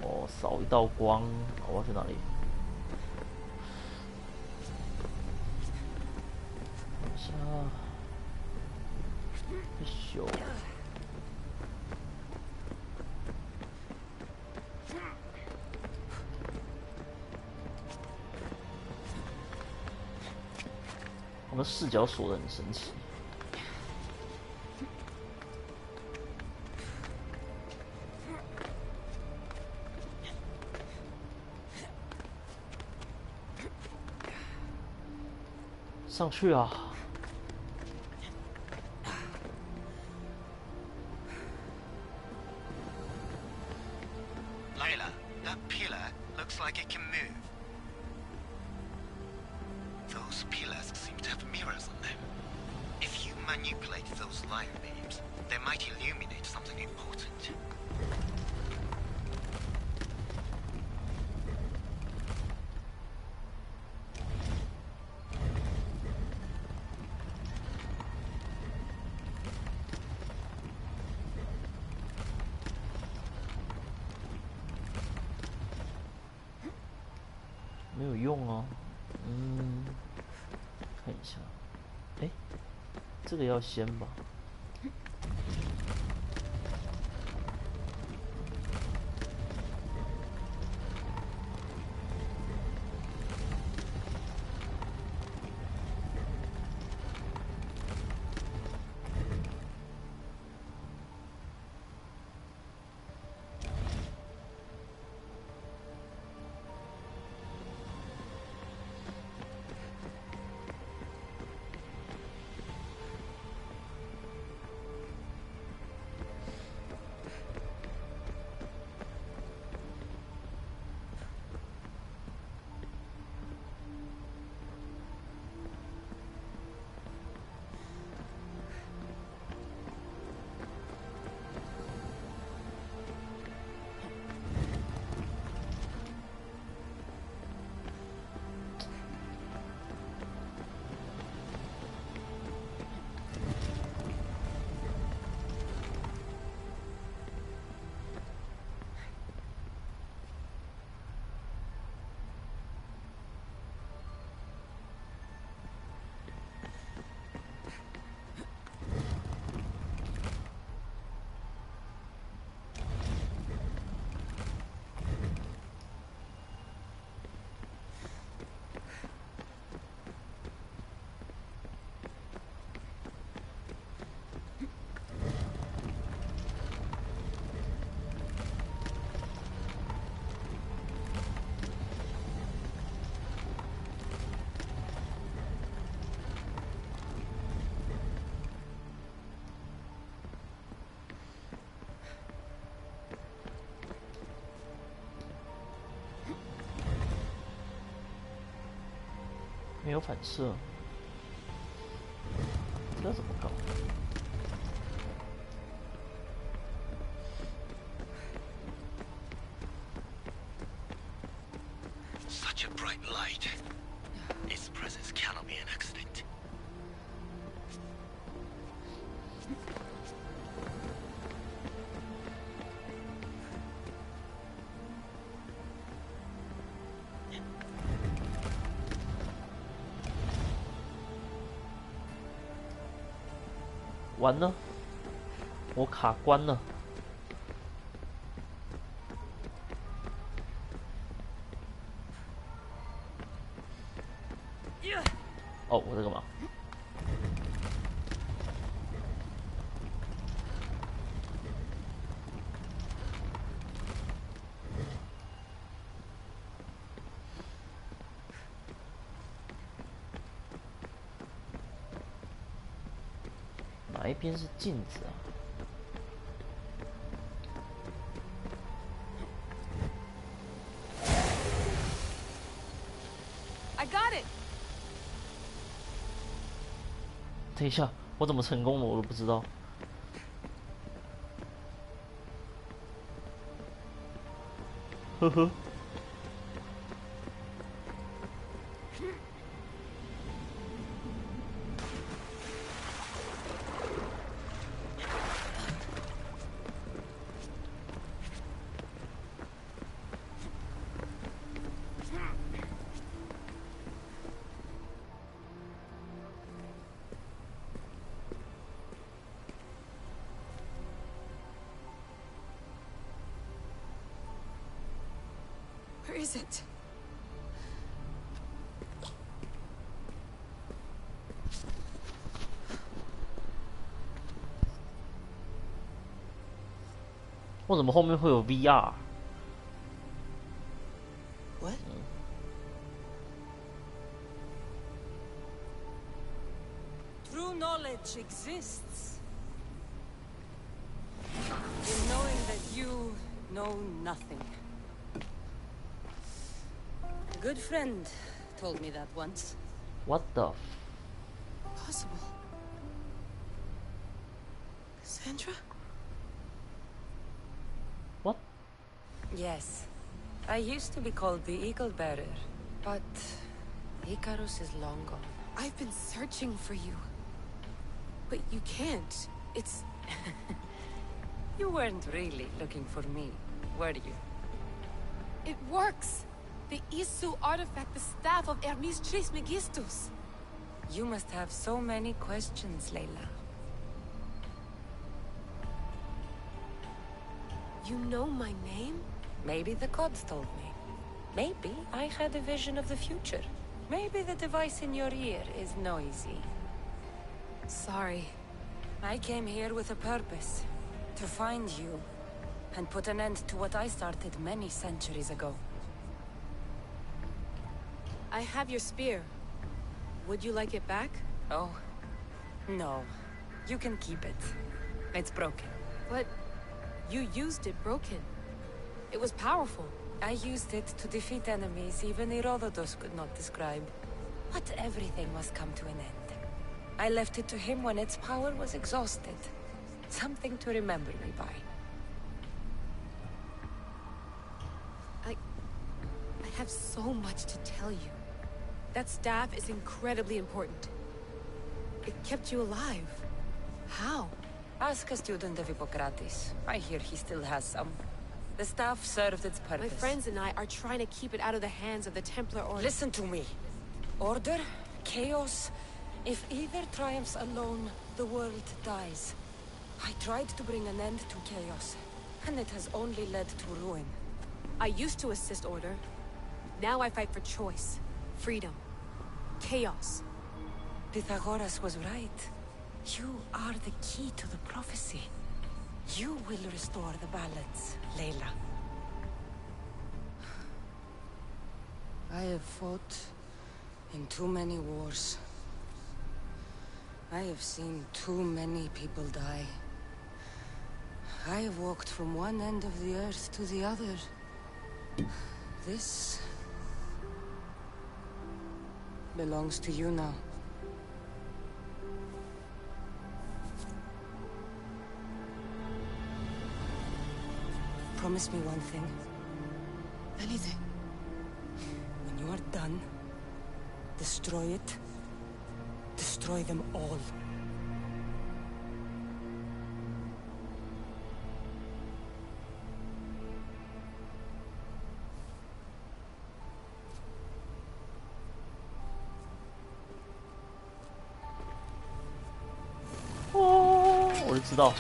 哦，扫一道光，我要去哪里？等一下，咻。我们视角锁的很神奇。上去啊！ Layla, that pillar looks like it can move. Those pillars seem to have mirrors on them. If you manipulate those light beams, they might illuminate something important. 没有用哦，看一下，哎，这个要先吧。没有反射，这怎么搞？ Such a bright light. Its presence cannot be an accident. 完了，我卡关了。哦，我在干嘛？哪一边是镜子啊？ I got it. 等一下，我怎么成功了？我都不知道。呵呵。Where is it?为什么后面会有 VR？ What? True knowledge exists in knowing that you know nothing. A good friend told me that once. What the? Possible. Cassandra? What? Yes. I used to be called the Eagle Bearer, but Icarus is long gone. I've been searching for you. But you can't. It's... You weren't really looking for me, were you? It works! The Isu artifact, the staff of Hermes Trismegistus. You must have so many questions, Layla. You know my name? Maybe the gods told me. Maybe I had a vision of the future. Maybe the device in your ear is noisy. Sorry. I came here with a purpose. To find you. And put an end to what I started many centuries ago. I have your spear. Would you like it back? Oh. No. You can keep it. It's broken. But... you used it broken. It was powerful. I used it to defeat enemies even Herodotus could not describe. But everything must come to an end. I left it to him when its power was exhausted. Something to remember me by. I have so much to tell you. That staff is incredibly important. It kept you alive. How? Ask a student of Hippocrates. I hear he still has some. The staff served its purpose. My friends and I are trying to keep it out of the hands of the Templar Order. Listen to me. Order, chaos. If either triumphs alone, the world dies. I tried to bring an end to chaos, and it has only led to ruin. I used to assist Order. Now I fight for choice, freedom, chaos. Pythagoras was right. You are the key to the prophecy. You will restore the balance, Layla. I have fought in too many wars. I have seen too many people die. I have walked from one end of the earth to the other. This belongs to you now. Promise me one thing. Anything. When you are done, destroy it. Destroy them all.哦，我就知道。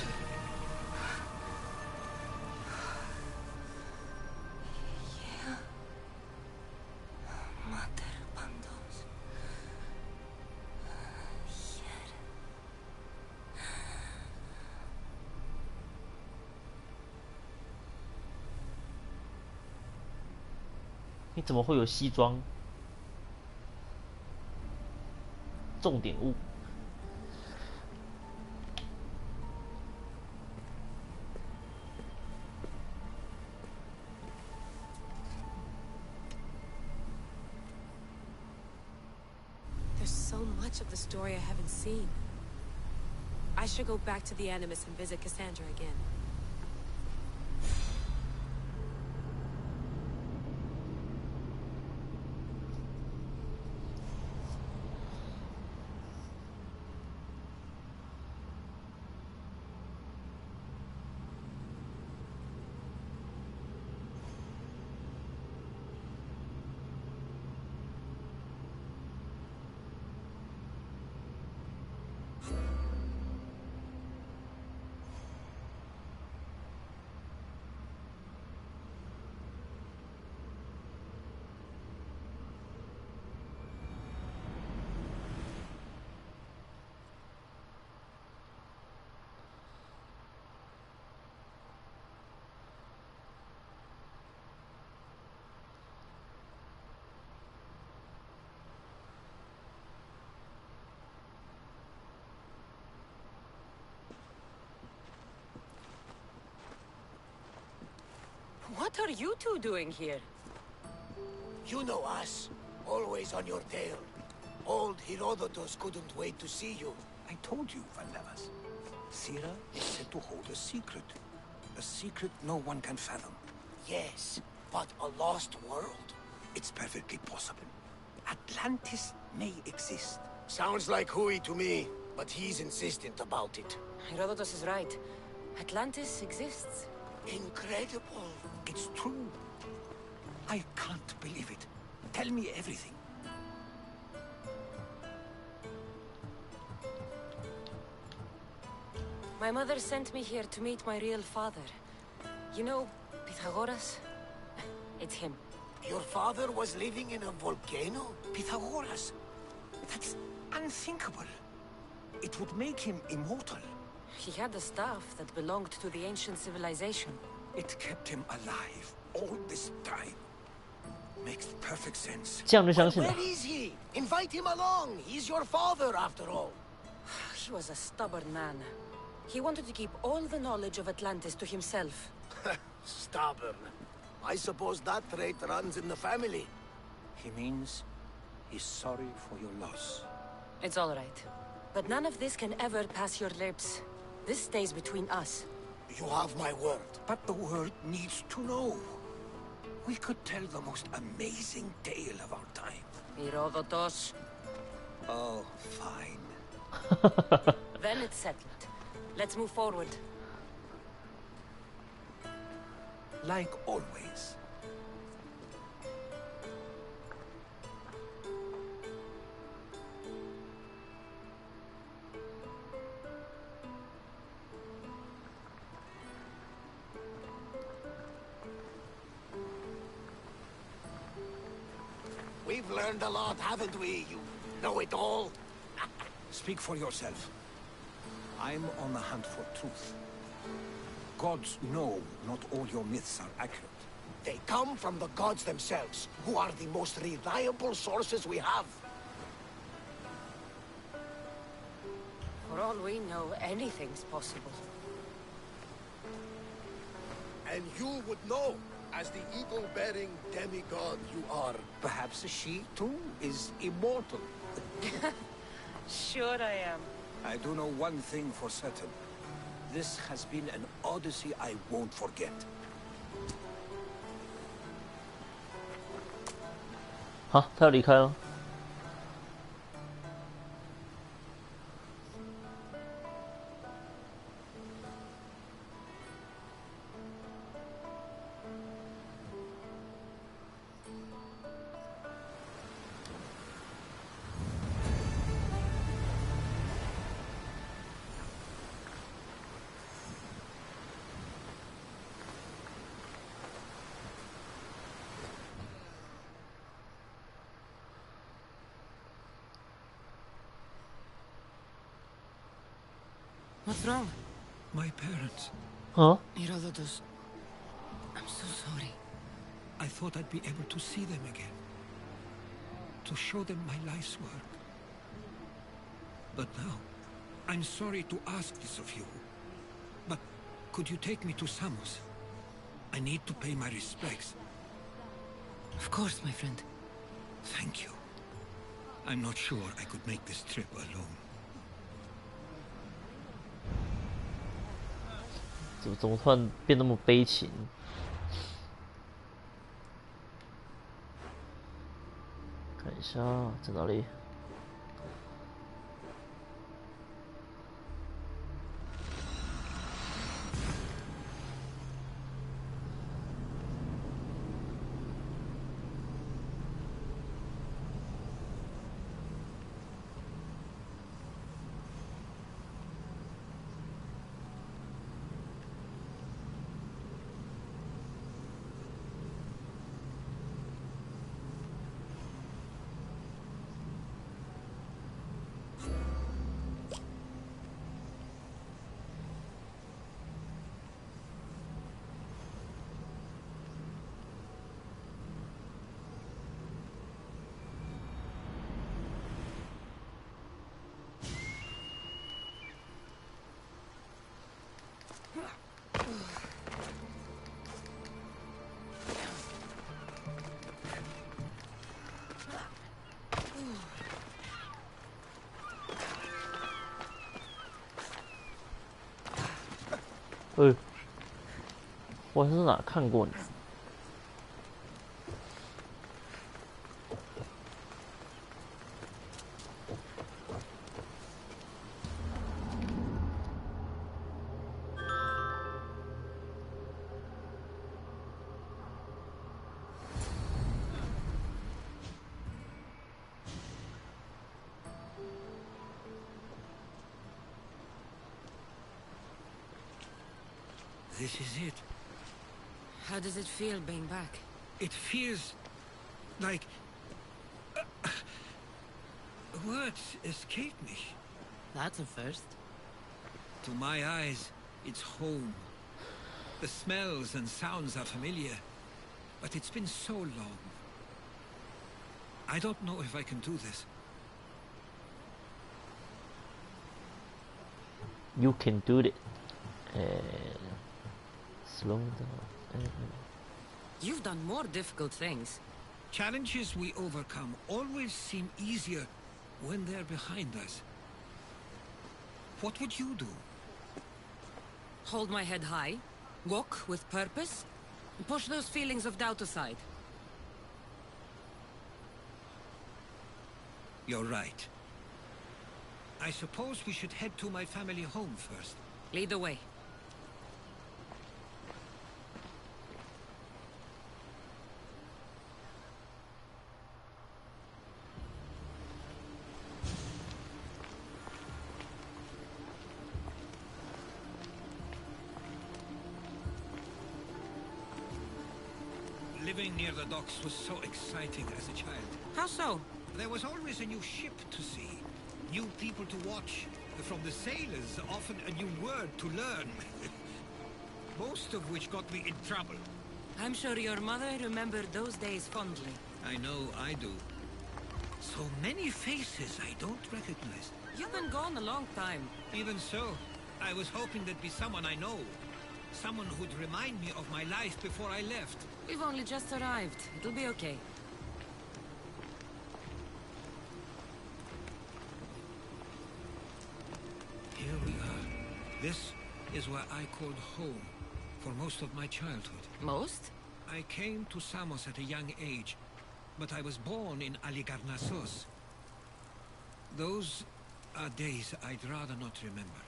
你怎么会有西装？重点物。much of the story I haven't seen. I should go back to the Animus and visit Cassandra again. What are you two doing here? You know us. Always on your tail. Old Herodotus couldn't wait to see you. I told you, Vanellas. Sira is said to hold a secret. A secret no one can fathom. Yes, but a lost world? It's perfectly possible. Atlantis may exist. Sounds like Hui to me, but he's insistent about it. Herodotus is right. Atlantis exists. Incredible. It's true. I can't believe it. Tell me everything. My mother sent me here to meet my real father. You know, Pythagoras? It's him. Your father was living in a volcano? Pythagoras? That's unthinkable. It would make him immortal. He had a staff that belonged to the ancient civilization. It kept him alive all this time. Makes perfect sense. 这样就相信了。 Where is he? Invite him along. He's your father, after all. He was a stubborn man. He wanted to keep all the knowledge of Atlantis to himself. Stubborn. I suppose that trait runs in the family. He means he's sorry for your loss. It's all right. But none of this can ever pass your lips. This stays between us. You have my word. But the world needs to know. We could tell the most amazing tale of our time. Herodotus. Oh, fine. Then it's settled. Let's move forward. Like always. We've learned a lot, haven't we? You know-it-all. Speak for yourself. I'm on the hunt for truth. Gods know not all your myths are accurate. They come from the gods themselves, who are the most reliable sources we have. For all we know, anything's possible. And you would know, as the eagle-bearing demigod you are. Perhaps she, too, is immortal. Sure I am. I do know one thing for certain. This has been an odyssey I won't forget. 好，他要离开了。What's wrong? My parents. Huh? Herodotus, I'm so sorry. I thought I'd be able to see them again. To show them my life's work. But now, I'm sorry to ask this of you. But could you take me to Samos? I need to pay my respects. Of course, my friend. Thank you. I'm not sure I could make this trip alone. 怎么突然变那么悲情？看一下在哪里。我是哪看过你？ This is it. How does it feel being back? It feels like... words escape me. That's a first. To my eyes, it's home. The smells and sounds are familiar, but it's been so long. I don't know if I can do this. You can do it. Slow down. You've done more difficult things. Challenges we overcome always seem easier when they're behind us. What would you do? Hold my head high, walk with purpose, and push those feelings of doubt aside. You're right. I suppose we should head to my family home first. Lead the way. Living near the docks was so exciting as a child. How so? There was always a new ship to see, new people to watch. From the sailors, often a new word to learn. Most of which got me in trouble. I'm sure your mother remembered those days fondly. I know I do. So many faces I don't recognize. You've been gone a long time. Even so, I was hoping there'd be someone I know. Someone who'd remind me of my life before I left. We've only just arrived. It'll be okay. Here we are. This is where I called home for most of my childhood. Most? I came to Samos at a young age, but I was born in Aligarnassos. Those are days I'd rather not remember.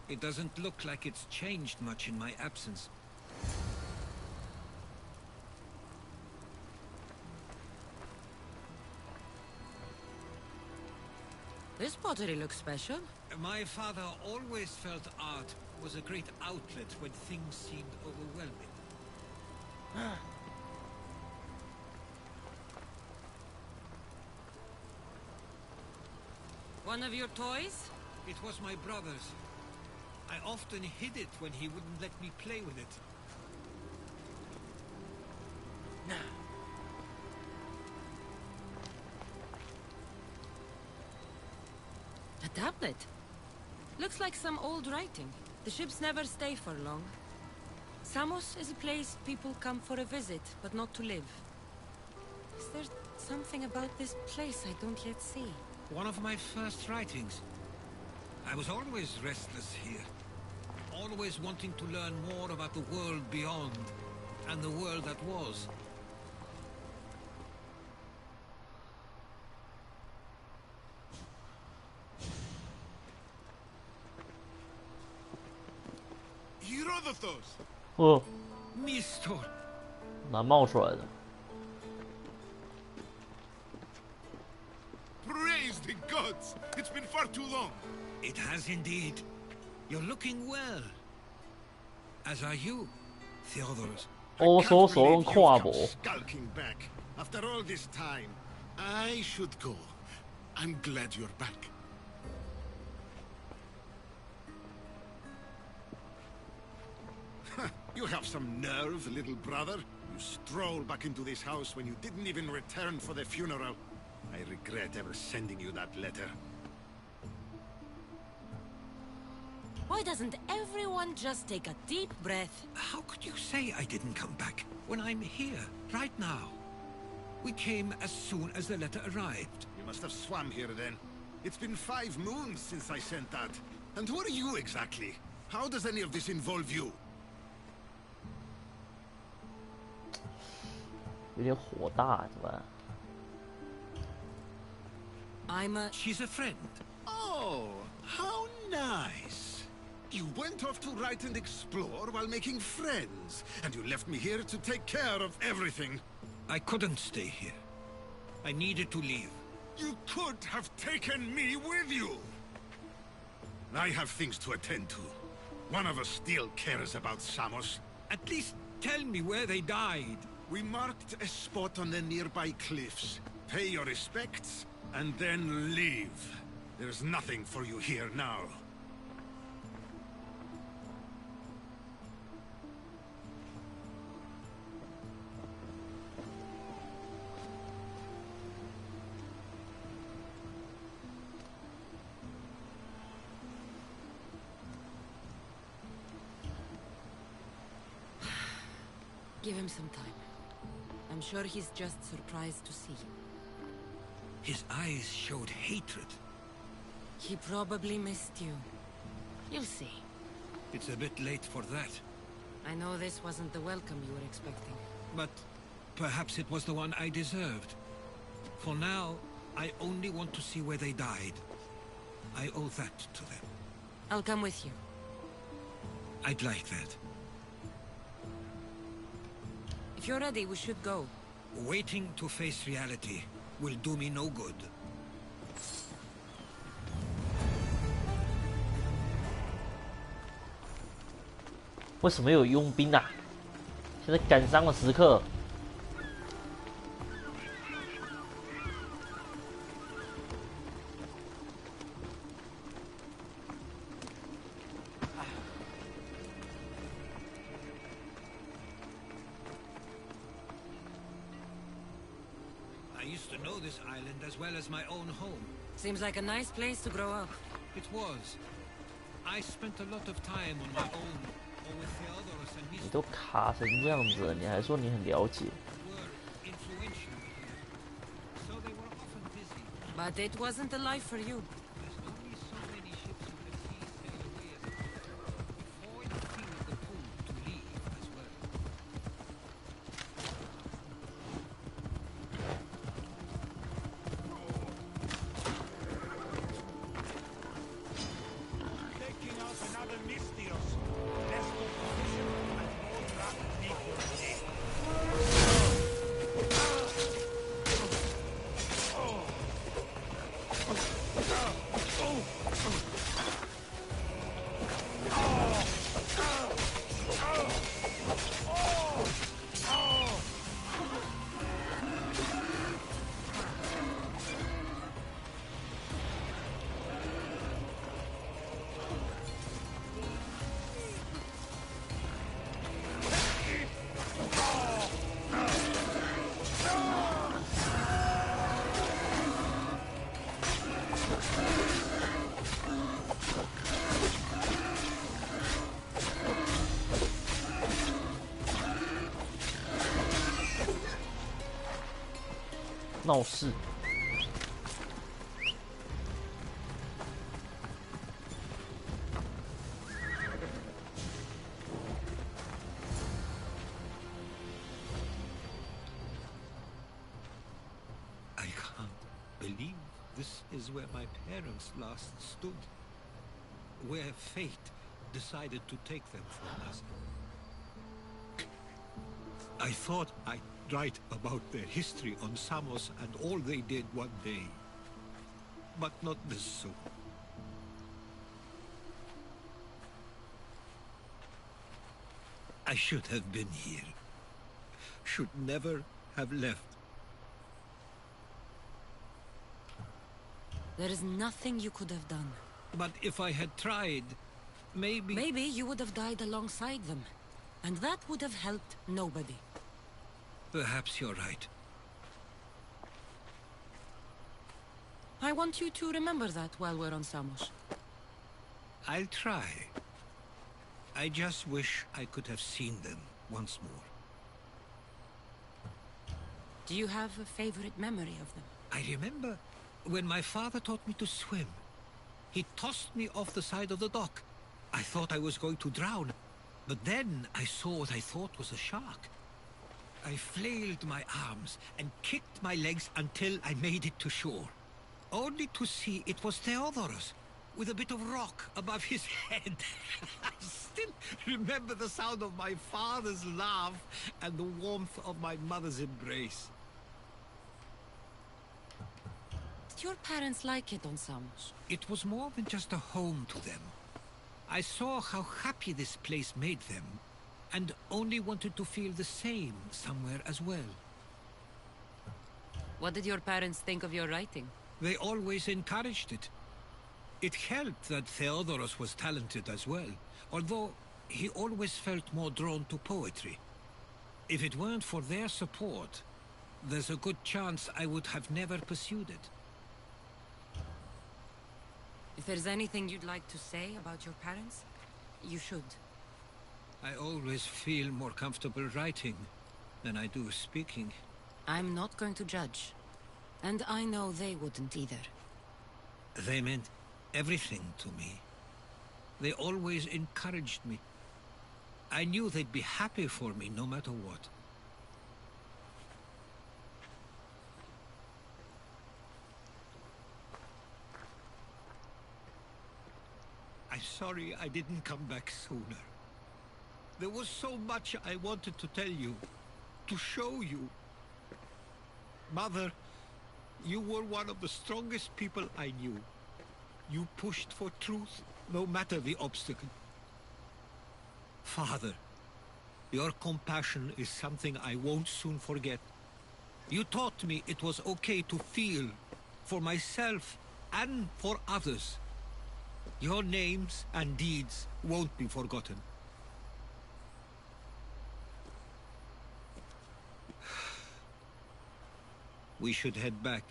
It doesn't look like it's changed much in my absence. This pottery looks special. My father always felt art was a great outlet when things seemed overwhelming. One of your toys? It was my brother's. I often hid it when he wouldn't let me play with it. A tablet. Looks like some old writing. The ships never stay for long. Samos is a place people come for a visit, but not to live. Is there Something about this place I don't yet see. One of my first writings. I was always restless here. Always wanting to learn more about the world beyond, and the world that was. Herodotus! 哦， Mistor! 哪冒出来的？ Praise the gods! It's been far too long. It has indeed. You're looking well. As are you, Theodorus. 欧搜手用跨博。 Skulking back. After all this time, I should go. I'm glad you're back. You have some nerve, little brother. You stroll back into this house when you didn't even return for the funeral. I regret ever sending you that letter. Why doesn't everyone just take a deep breath? How could you say I didn't come back when I'm here, right now? We came as soon as the letter arrived. You must have swum here then. It's been 5 moons since I sent that. And who are you exactly? How does any of this involve you? 有点火大，怎么办？ She's a friend. Oh, how nice. You went off to write and explore while making friends, and you left me here to take care of everything. I couldn't stay here. I needed to leave. You could have taken me with you. I have things to attend to. One of us still cares about Samos. At least tell me where they died. We marked a spot on the nearby cliffs. Pay your respects, and then leave. There's nothing for you here now. Give him some time. I'm sure he's just surprised to see you. His eyes showed hatred. He probably missed you. You'll see. It's a bit late for that. I know this wasn't the welcome you were expecting. But perhaps it was the one I deserved. For now, I only want to see where they died. I owe that to them. I'll come with you. I'd like that. If you're ready, we should go. Waiting to face reality will do me no good. 为什么有佣兵啊？现在赶上了时刻。I used to know this island as well as my own home. Seems like a nice place to grow up. It was. I spent a lot of time on my own, or with Theodorus and 你都卡成这样子了，你还说你很了解？ influential here. So they were often busy. But it wasn't a life for you. There's only so many ships you can see sail away at a time before you feel the pull to leave as well. Taking out another Mystios. Less composition and more draft people today. 闹事。I can't believe this is where my parents last stood. Where fate decided to take them from us. I thought I'd write about their history on Samos and all they did one day. But not this soon. I should have been here. Should never have left. There is nothing you could have done. But if I had tried, maybe... Maybe you would have died alongside them. And that would have helped nobody. Perhaps you're right. I want you to remember that while we're on Samos. I'll try. I just wish I could have seen them once more. Do you have a favorite memory of them? I remember when my father taught me to swim. He tossed me off the side of the dock. I thought I was going to drown, but then I saw what I thought was a shark. I flailed my arms and kicked my legs until I made it to shore, only to see it was Theodorus, with a bit of rock above his head. I still remember the sound of my father's laugh and the warmth of my mother's embrace. Did your parents like it on Samos? It was more than just a home to them. I saw how happy this place made them, and only wanted to feel the same somewhere as well. What did your parents think of your writing? They always encouraged it. It helped that Theodorus was talented as well, although he always felt more drawn to poetry. If it weren't for their support, there's a good chance I would have never pursued it. If there's anything you'd like to say about your parents, you should. I always feel more comfortable writing than I do speaking. I'm not going to judge. And I know they wouldn't either. They meant everything to me. They always encouraged me. I knew they'd be happy for me no matter what. I'm sorry I didn't come back sooner. There was so much I wanted to tell you, to show you. Mother, you were one of the strongest people I knew. You pushed for truth, no matter the obstacle. Father, your compassion is something I won't soon forget. You taught me it was okay to feel, for myself and for others. Your names and deeds won't be forgotten. We should head back.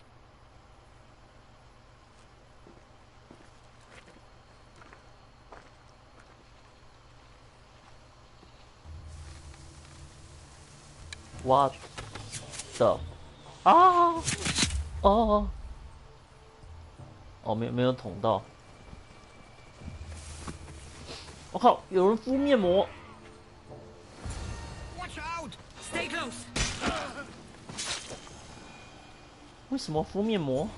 What the？ 啊！哦！哦，没有捅到。我靠！有人敷面膜。Watch out! Stay close. 为什么敷面膜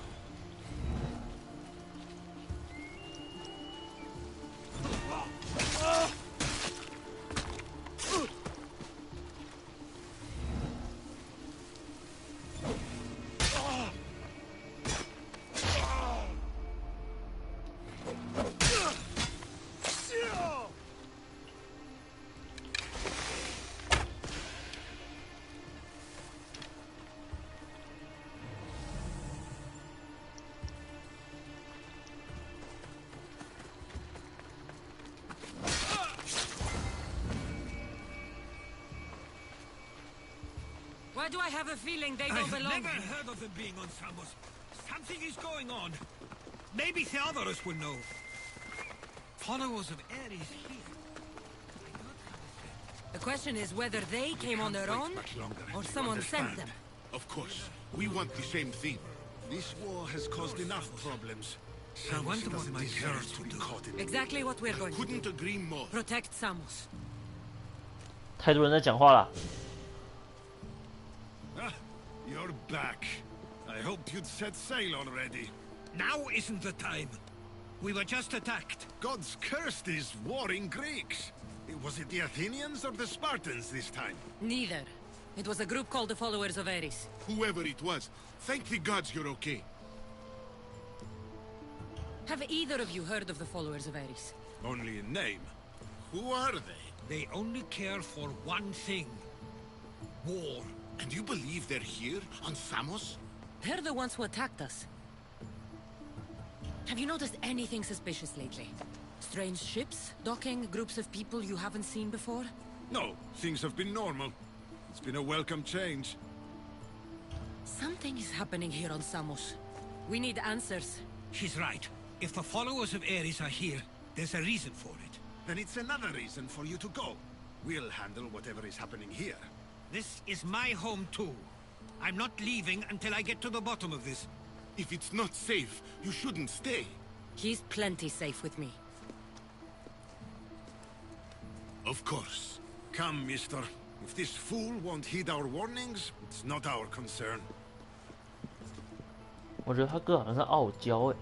？Why do I have a feeling they don't belong I've never here? heard of them being on Samos. Something is going on. Maybe Theodorus will know. Followers of Ares here. The question is whether they came on their own, or someone sent them. Of course, we want the same thing. This war has caused enough problems. I wonder what my girls to do. Exactly what we're going to do. Couldn't agree more. Protect Samos. 太多人在讲话了。 Ah, you're back. I hoped you'd set sail already. Now isn't the time. We were just attacked. God's cursed these warring Greeks. Was it the Athenians or the Spartans this time? Neither. It was a group called the Followers of Ares. Whoever it was, thank the gods you're okay. Have either of you heard of the Followers of Ares? Only in name. Who are they? They only care for one thing. War. And you believe they're here, on Samos? They're the ones who attacked us. Have you noticed anything suspicious lately? Strange ships, docking, groups of people you haven't seen before? No, things have been normal. It's been a welcome change. Something is happening here on Samos. We need answers. She's right. If the followers of Ares are here, there's a reason for it. Then it's another reason for you to go. We'll handle whatever is happening here. This is my home too. I'm not leaving until I get to the bottom of this. If it's not safe, you shouldn't stay. He's plenty safe with me. Of course. Come, mister. If this fool won't heed our warnings, it's not our concern. 我觉得他哥好像是傲娇哎。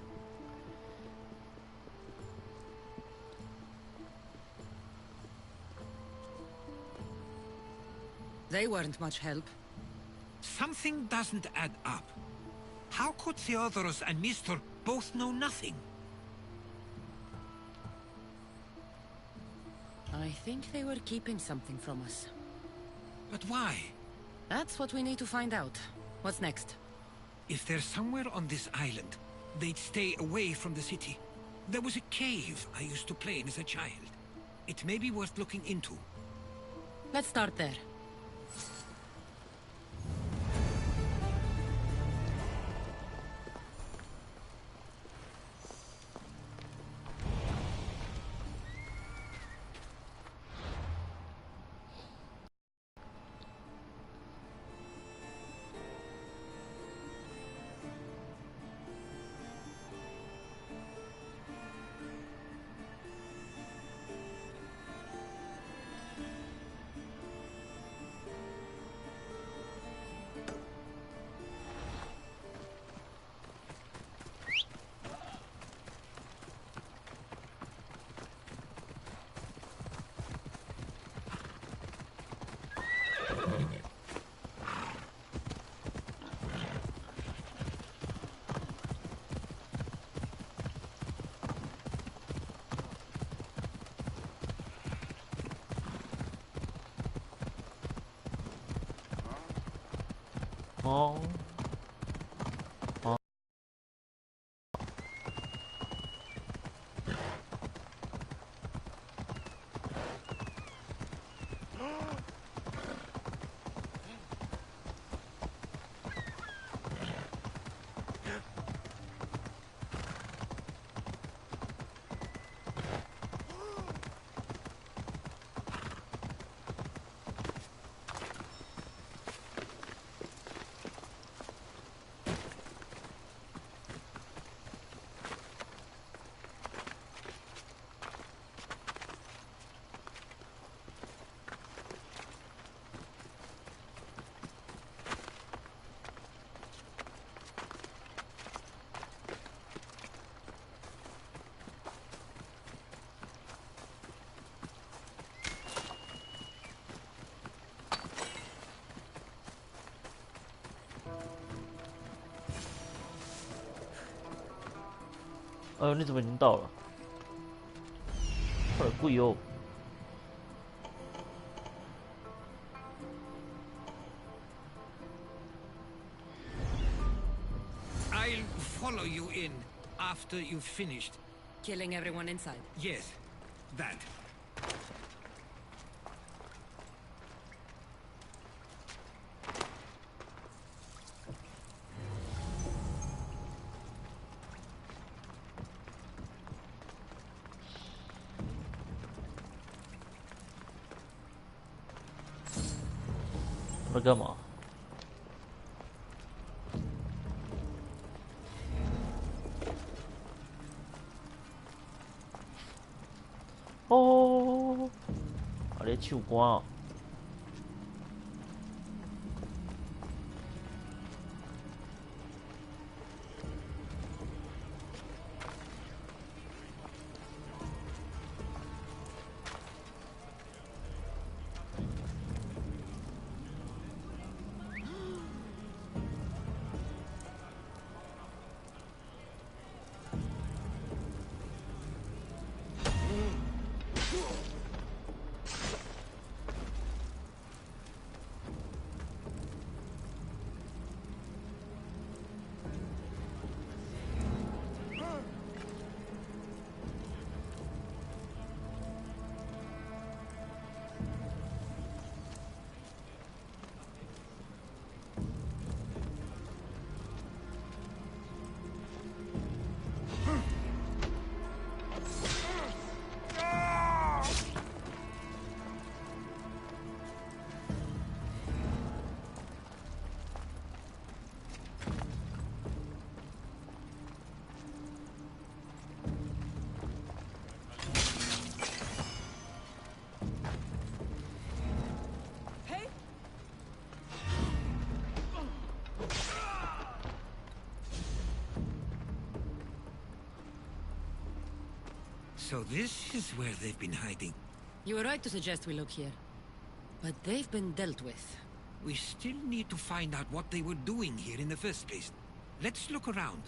They weren't much help. Something doesn't add up. How could Theodorus and Mr. both know nothing? I think they were keeping something from us. But why? That's what we need to find out. What's next? If they're somewhere on this island, they'd stay away from the city. There was a cave I used to play in as a child. It may be worth looking into. Let's start there.哦，哦，哎呦，你怎么已经到了？好贵哦。 I'll follow you in after you've finished. Killing everyone inside? Yes, that.在干嘛？唱歌哦。So this is where they've been hiding. You were right to suggest we look here. But they've been dealt with. We still need to find out what they were doing here in the first place. Let's look around.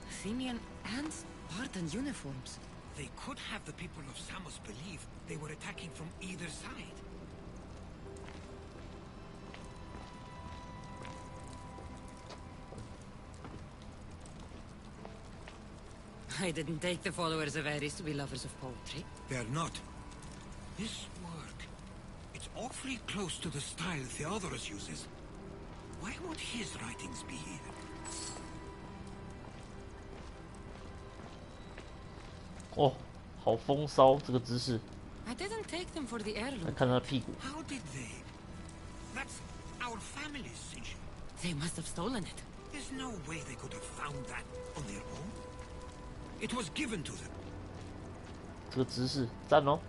Athenian and Spartan uniforms. They could have the people of Samos believe they were attacking from either side. I didn't take the followers of Ares to be lovers of poetry. They're not. This work, it's awfully close to the style Theodorus uses. Why would his writings be here? Oh, 好风骚这个姿势。 I didn't take them for the heirloom. 来看他的屁股。 How did they? That's our family's sigil. They must have stolen it. There's no way they could have found that on their own. It was given to them. 这个姿势赞哦。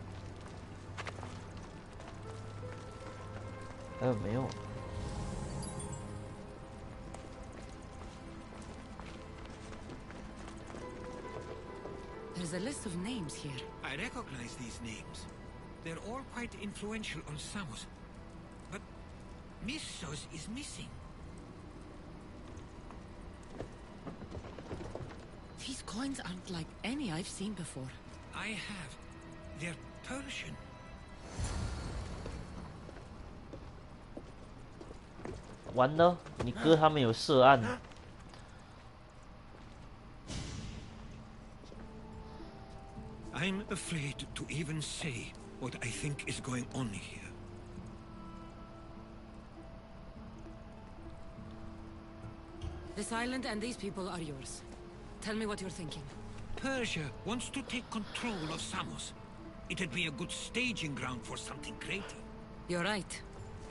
还有没有？ There's a list of names here. I recognize these names. They're all quite influential on Samos. But Missos is missing. These coins aren't like any I've seen before. I have. They're Persian. 完了，你哥他们有涉案。 I'm afraid to even say what I think is going on here. This island and these people are yours. Tell me what you're thinking. Persia wants to take control of Samos. It'd be a good staging ground for something greater. You're right.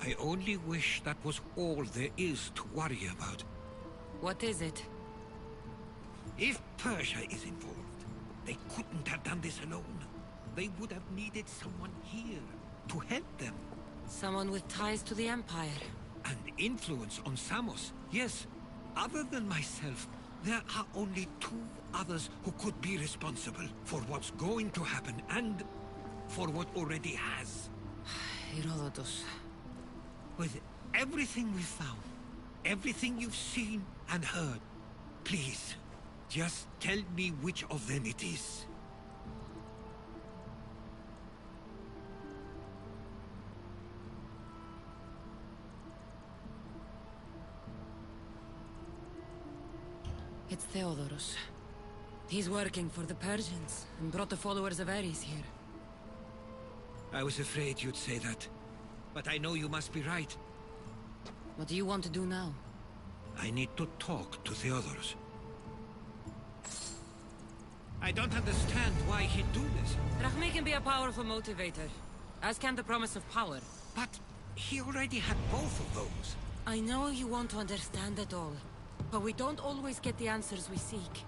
I only wish that was all there is to worry about. What is it? If Persia is involved, they couldn't have done this alone. They would have needed someone here to help them. Someone with ties to the Empire. And influence on Samos, yes. Other than myself, there are only two others who could be responsible for what's going to happen and for what already has. Herodotus. With everything we've found, everything you've seen and heard, please, just tell me which of them it is. It's Theodorus. He's working for the Persians and brought the followers of Ares here. I was afraid you'd say that. But I know you must be right. What do you want to do now? I need to talk to Theodorus. I don't understand why he'd do this. Rahmi can be a powerful motivator, as can the promise of power. But he already had both of those. I know you want to understand it all, but we don't always get the answers we seek.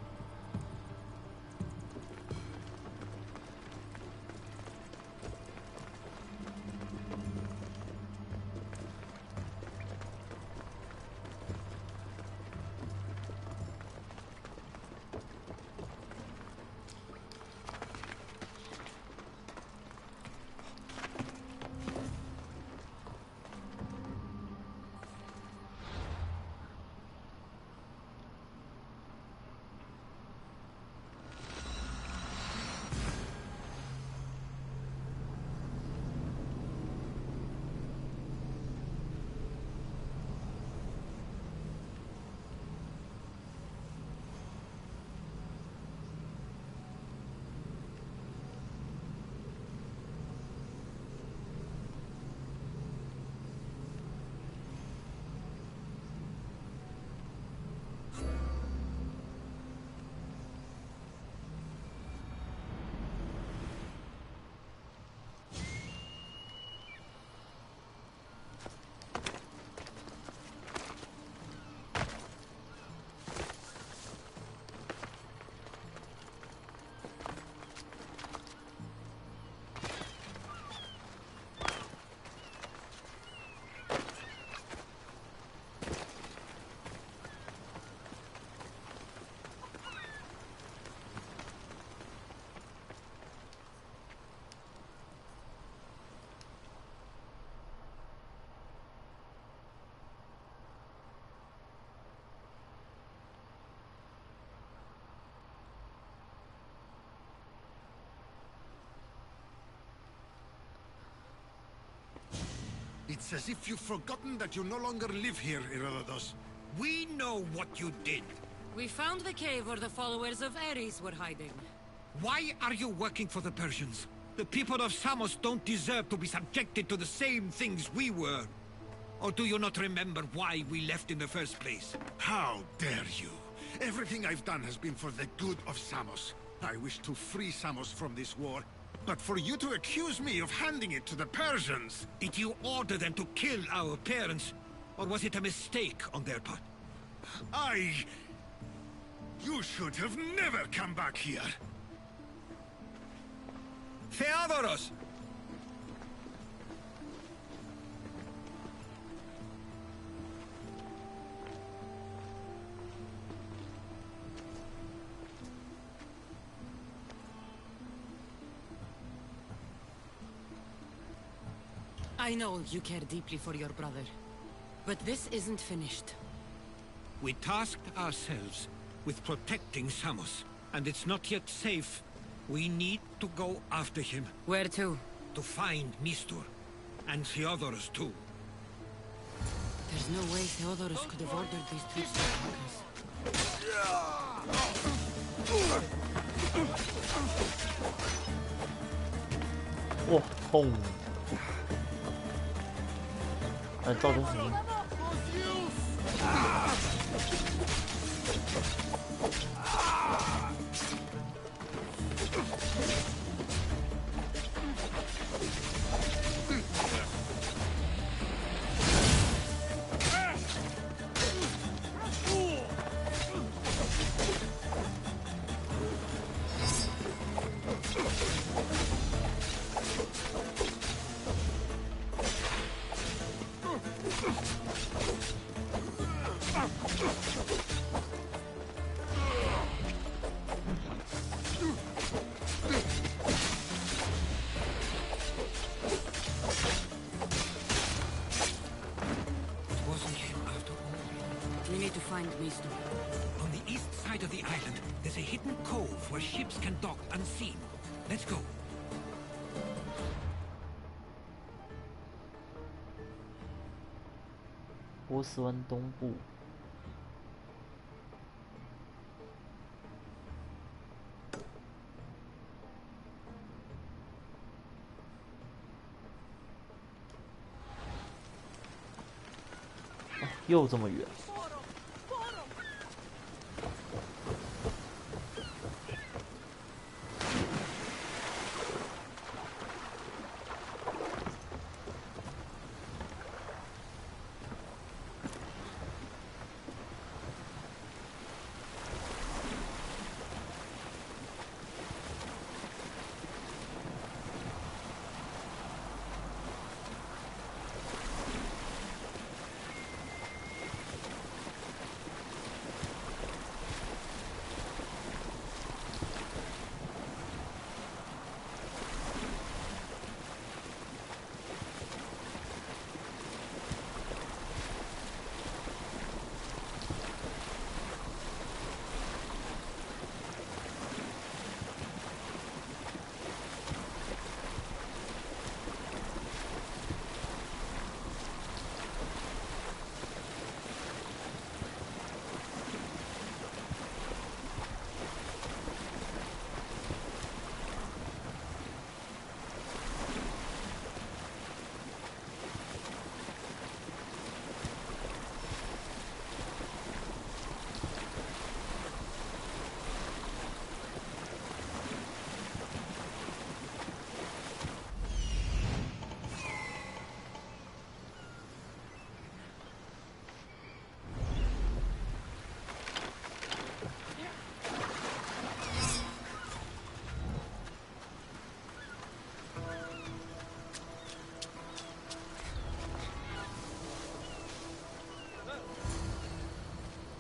It's as if you've forgotten that you no longer live here, Herodotus. We know what you did. We found the cave where the followers of Ares were hiding. Why are you working for the Persians? The people of Samos don't deserve to be subjected to the same things we were. Or do you not remember why we left in the first place? How dare you? Everything I've done has been for the good of Samos. I wish to free Samos from this war. But for you to accuse me of handing it to the Persians... Did you order them to kill our parents? Or was it a mistake on their part? You should have never come back here! Theodoros! I know you care deeply for your brother, but this isn't finished. We tasked ourselves with protecting Samos, and it's not yet safe. We need to go after him. Where to? To find Mistur, and Theodorus too. There's no way Theodorus could have ordered these troops to attack us. 哇，痛！造成什么？On the east side of the island, there's a hidden cove where ships can dock unseen. Let's go. 波斯湾东部。又这么远。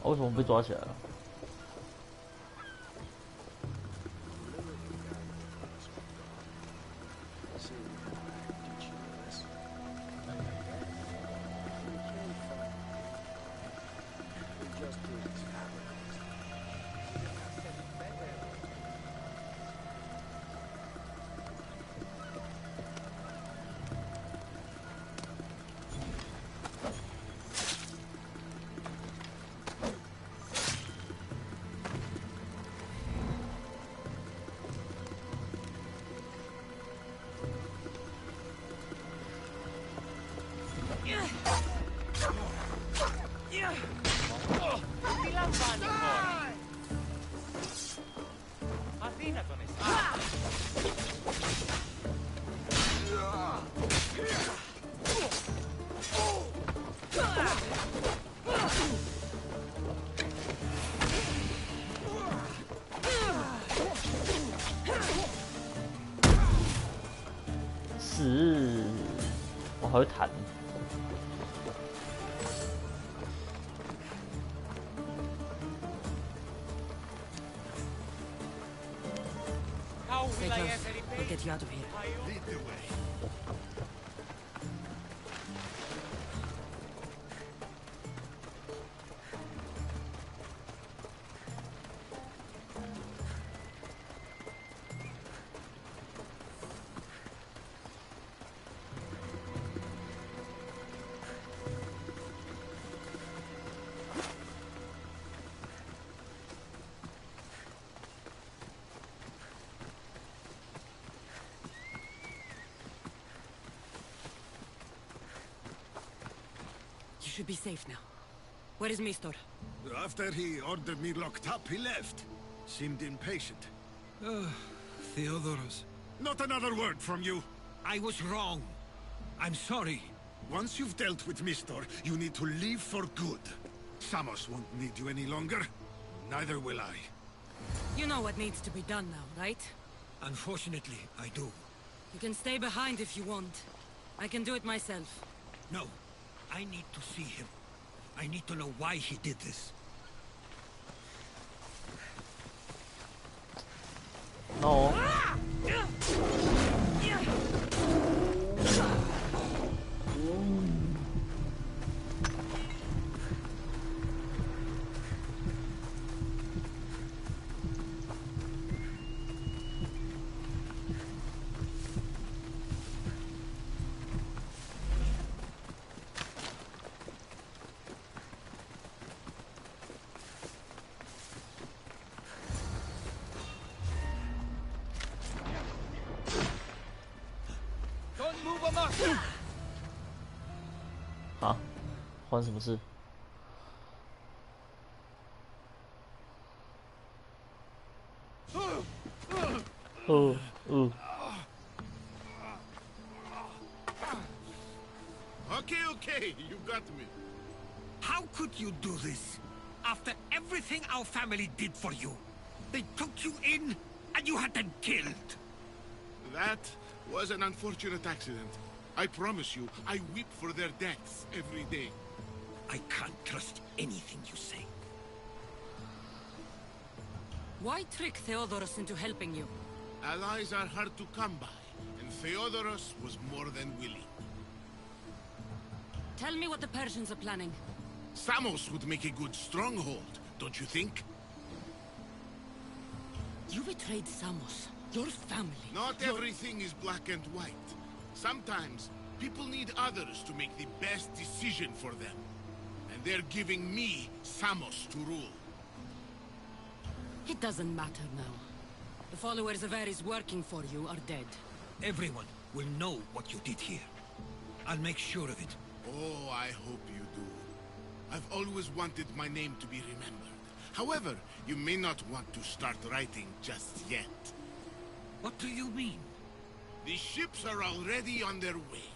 为什么被抓起来了？死！我还会弹。Stay close. We'll get you out of here. Lead the way. You should be safe now. Where is Mistor? After he ordered me locked up, he left. Seemed impatient. Theodoros. Not another word from you. I was wrong. I'm sorry. Once you've dealt with Mistor, you need to leave for good. Samos won't need you any longer. Neither will I. You know what needs to be done now, right? Unfortunately, I do. You can stay behind if you want. I can do it myself. No. I need to see him. I need to know why he did this. No.啊，发生什么事？Okay, you got me. How could you do this? After everything our family did for you. They took you in, and you had them killed. That was an unfortunate accident. I promise you, I weep for their deaths every day. I can't trust anything you say. Why trick Theodoros into helping you? Allies are hard to come by, and Theodoros was more than willing. Tell me what the Persians are planning. Samos would make a good stronghold, don't you think? You betrayed Samos, your family. Not everything is black and white. Sometimes, people need others to make the best decision for them. And they're giving me Samos to rule. It doesn't matter now. The followers of Ares working for you are dead. Everyone will know what you did here. I'll make sure of it. Oh, I hope you do. I've always wanted my name to be remembered. However, you may not want to start writing just yet. What do you mean? The ships are already on their way.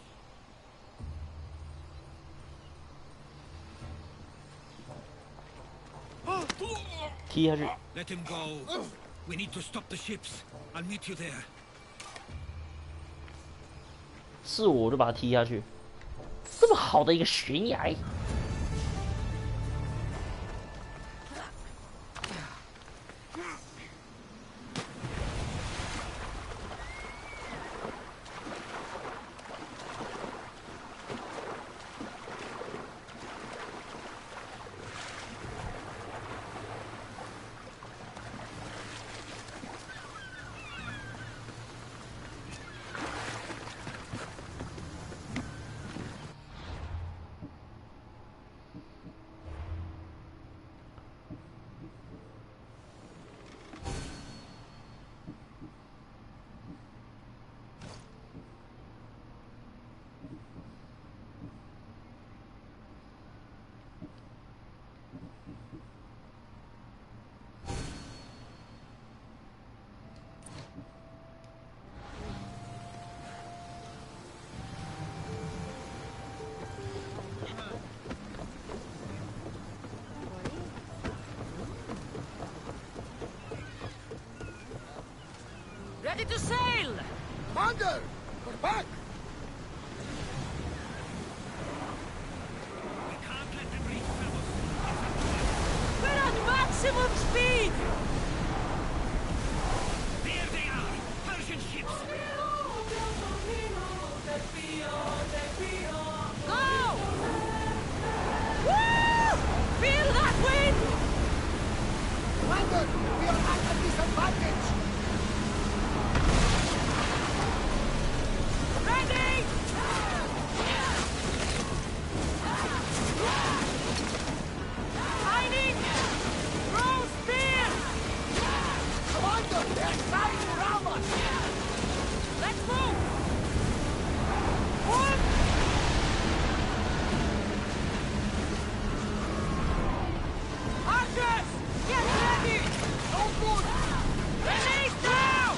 Let him go. We need to stop the ships. I'll meet you there. 是我就把他踢下去，这么好的一个悬崖。Ready to sail! Commander! We're back! Let's move! Move! Archers! Get ready! No good! Release now!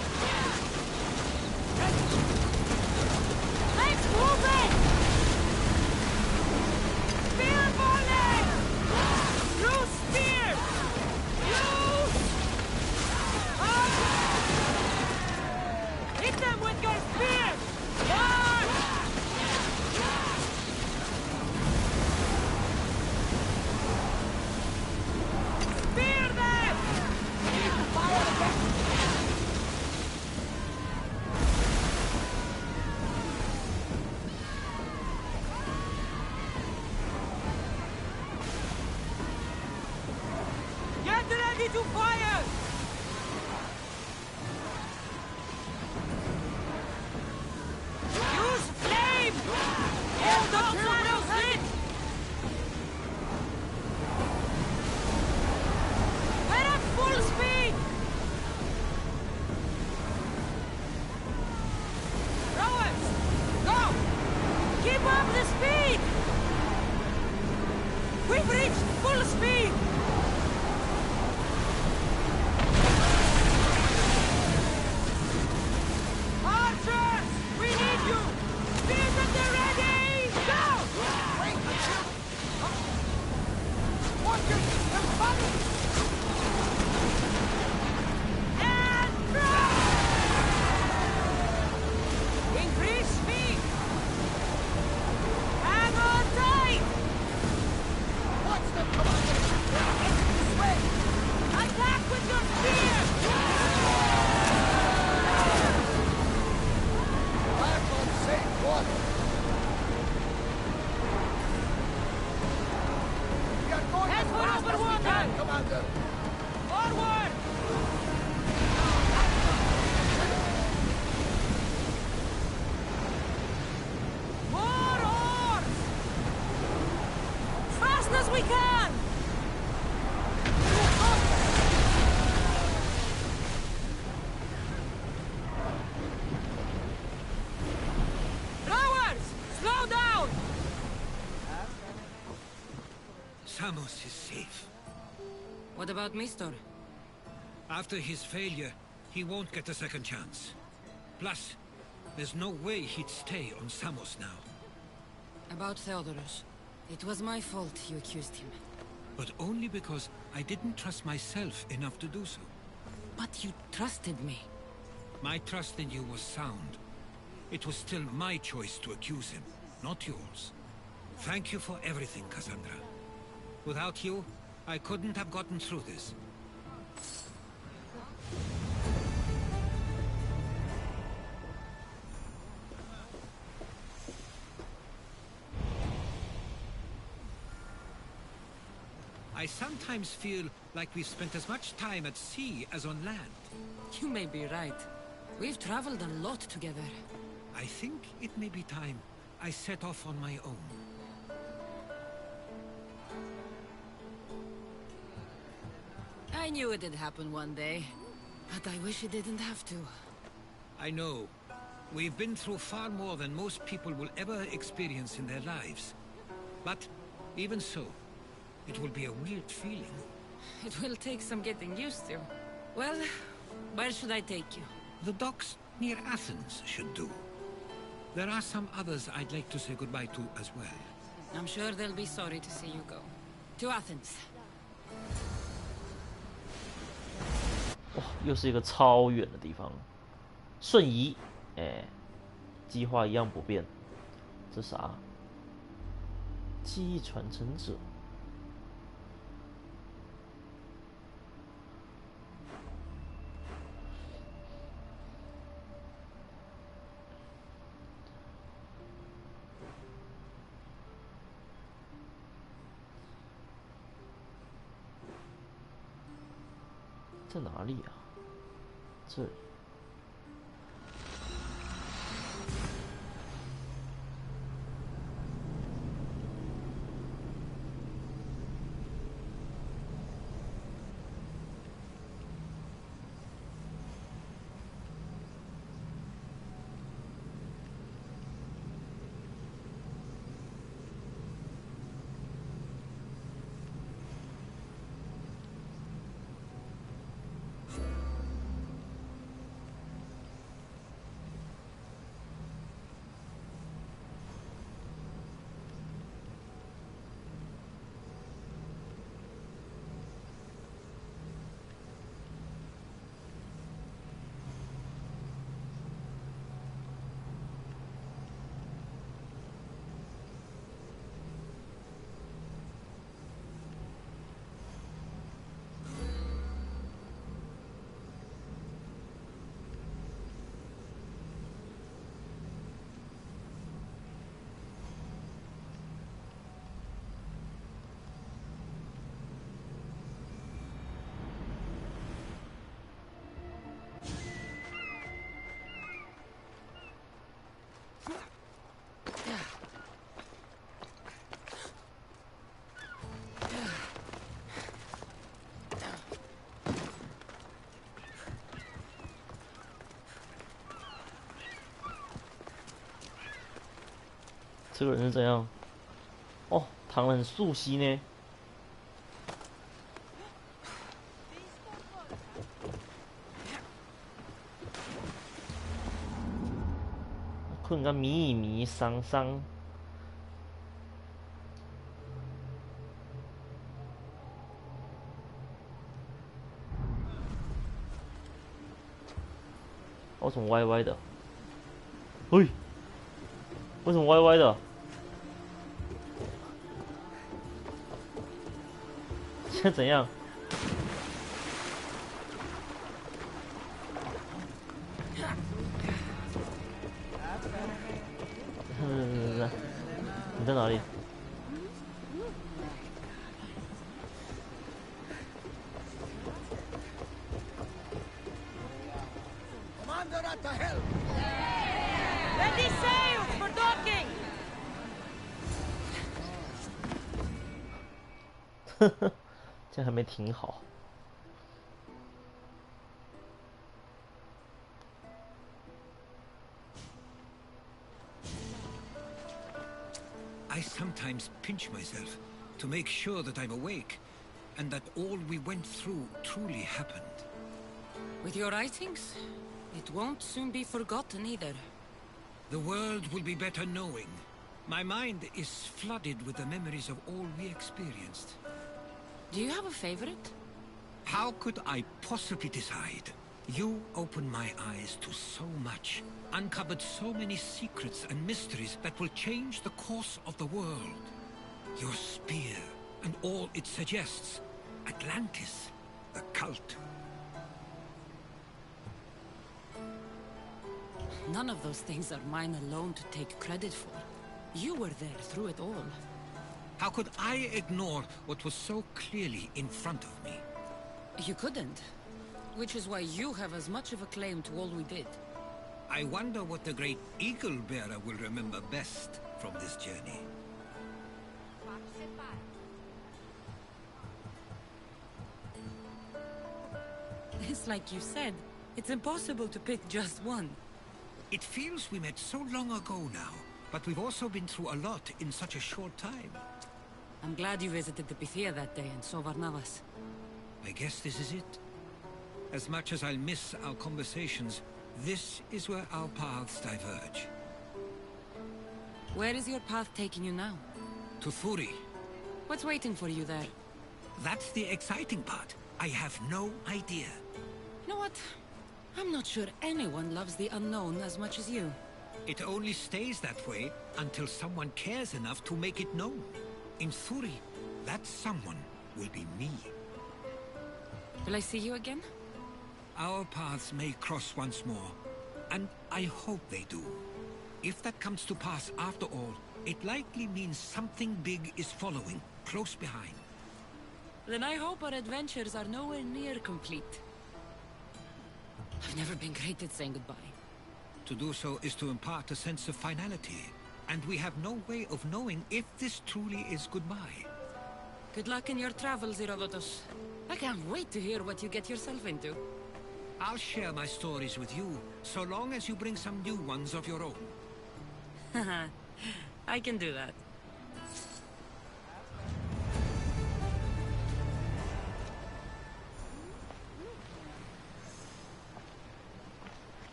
Let's move it! Spear volley! Use spear! Use! Hit them with your spear! March! Spear them! Fire again! Get ready to fire! Use flame! Hold those arrows lit! We're at full speed! Rowers! Go! Keep up the speed! We've reached full speed! Archers! We need you! Spears at the ready! Go! Wait! Watchers! They're coming! And drop! Increase speed! Hang on tight! Watch them, Commander! They're heading this way! Attack with your spear! Back on safe water! We are going as fast as we can, Commander! Forward! More oars! Fast as we can! Rowers! Slow down! Samos is safe. What about Mistor? After his failure, he won't get a second chance. Plus, there's no way he'd stay on Samos now. About Theodoros. It was my fault you accused him. But only because I didn't trust myself enough to do so. But you trusted me. My trust in you was sound. It was still my choice to accuse him, not yours. Thank you for everything, Cassandra. Without you, I couldn't have gotten through this. I sometimes feel like we've spent as much time at sea as on land. You may be right. We've traveled a lot together. I think it may be time I set off on my own. I knew it'd happen one day, but I wish it didn't have to. I know. We've been through far more than most people will ever experience in their lives. But even so, it will be a weird feeling. It will take some getting used to. Well, where should I take you? The docks near Athens should do. There are some others I'd like to say goodbye to as well. I'm sure they'll be sorry to see you go. To Athens. 哇，又是一个超远的地方，瞬移，哎，计划一样不变。这啥？记忆传承者。在哪里啊？这里。这个人是怎样？哦，躺得很竖膝呢。困个迷迷桑桑。为什么歪歪的？喂，为什么歪歪的？现在怎样？你在哪里？Ready sails for docking! 呵呵，这还没停好。I sometimes pinch myself to make sure that I'm awake, and that all we went through truly happened. With your writings, it won't soon be forgotten either. The world will be better knowing. My mind is flooded with the memories of all we experienced. Do you have a favorite? How could I possibly decide? You opened my eyes to so much, uncovered so many secrets and mysteries that will change the course of the world. Your spear, and all it suggests. Atlantis, the cult. None of those things are mine alone to take credit for. You were there through it all. How could I ignore what was so clearly in front of me? You couldn't. Which is why you have as much of a claim to all we did. I wonder what the great Eagle Bearer will remember best from this journey. It's like you said, it's impossible to pick just one. It feels we met so long ago now, but we've also been through a lot in such a short time. I'm glad you visited the Pythia that day and saw Varnavas. I guess this is it. As much as I'll miss our conversations, this is where our paths diverge. Where is your path taking you now? To Thuri. What's waiting for you there? That's the exciting part. I have no idea. You know what? I'm not sure anyone loves the unknown as much as you. It only stays that way until someone cares enough to make it known. In Thuri, that someone will be me. Will I see you again? Our paths may cross once more, and I hope they do. If that comes to pass after all, it likely means something big is following, close behind. Then I hope our adventures are nowhere near complete. I've never been great at saying goodbye. To do so is to impart a sense of finality, and we have no way of knowing if this truly is goodbye. Good luck in your travels, Herodotus. I can't wait to hear what you get yourself into. I'll share my stories with you, so long as you bring some new ones of your own. I can do that.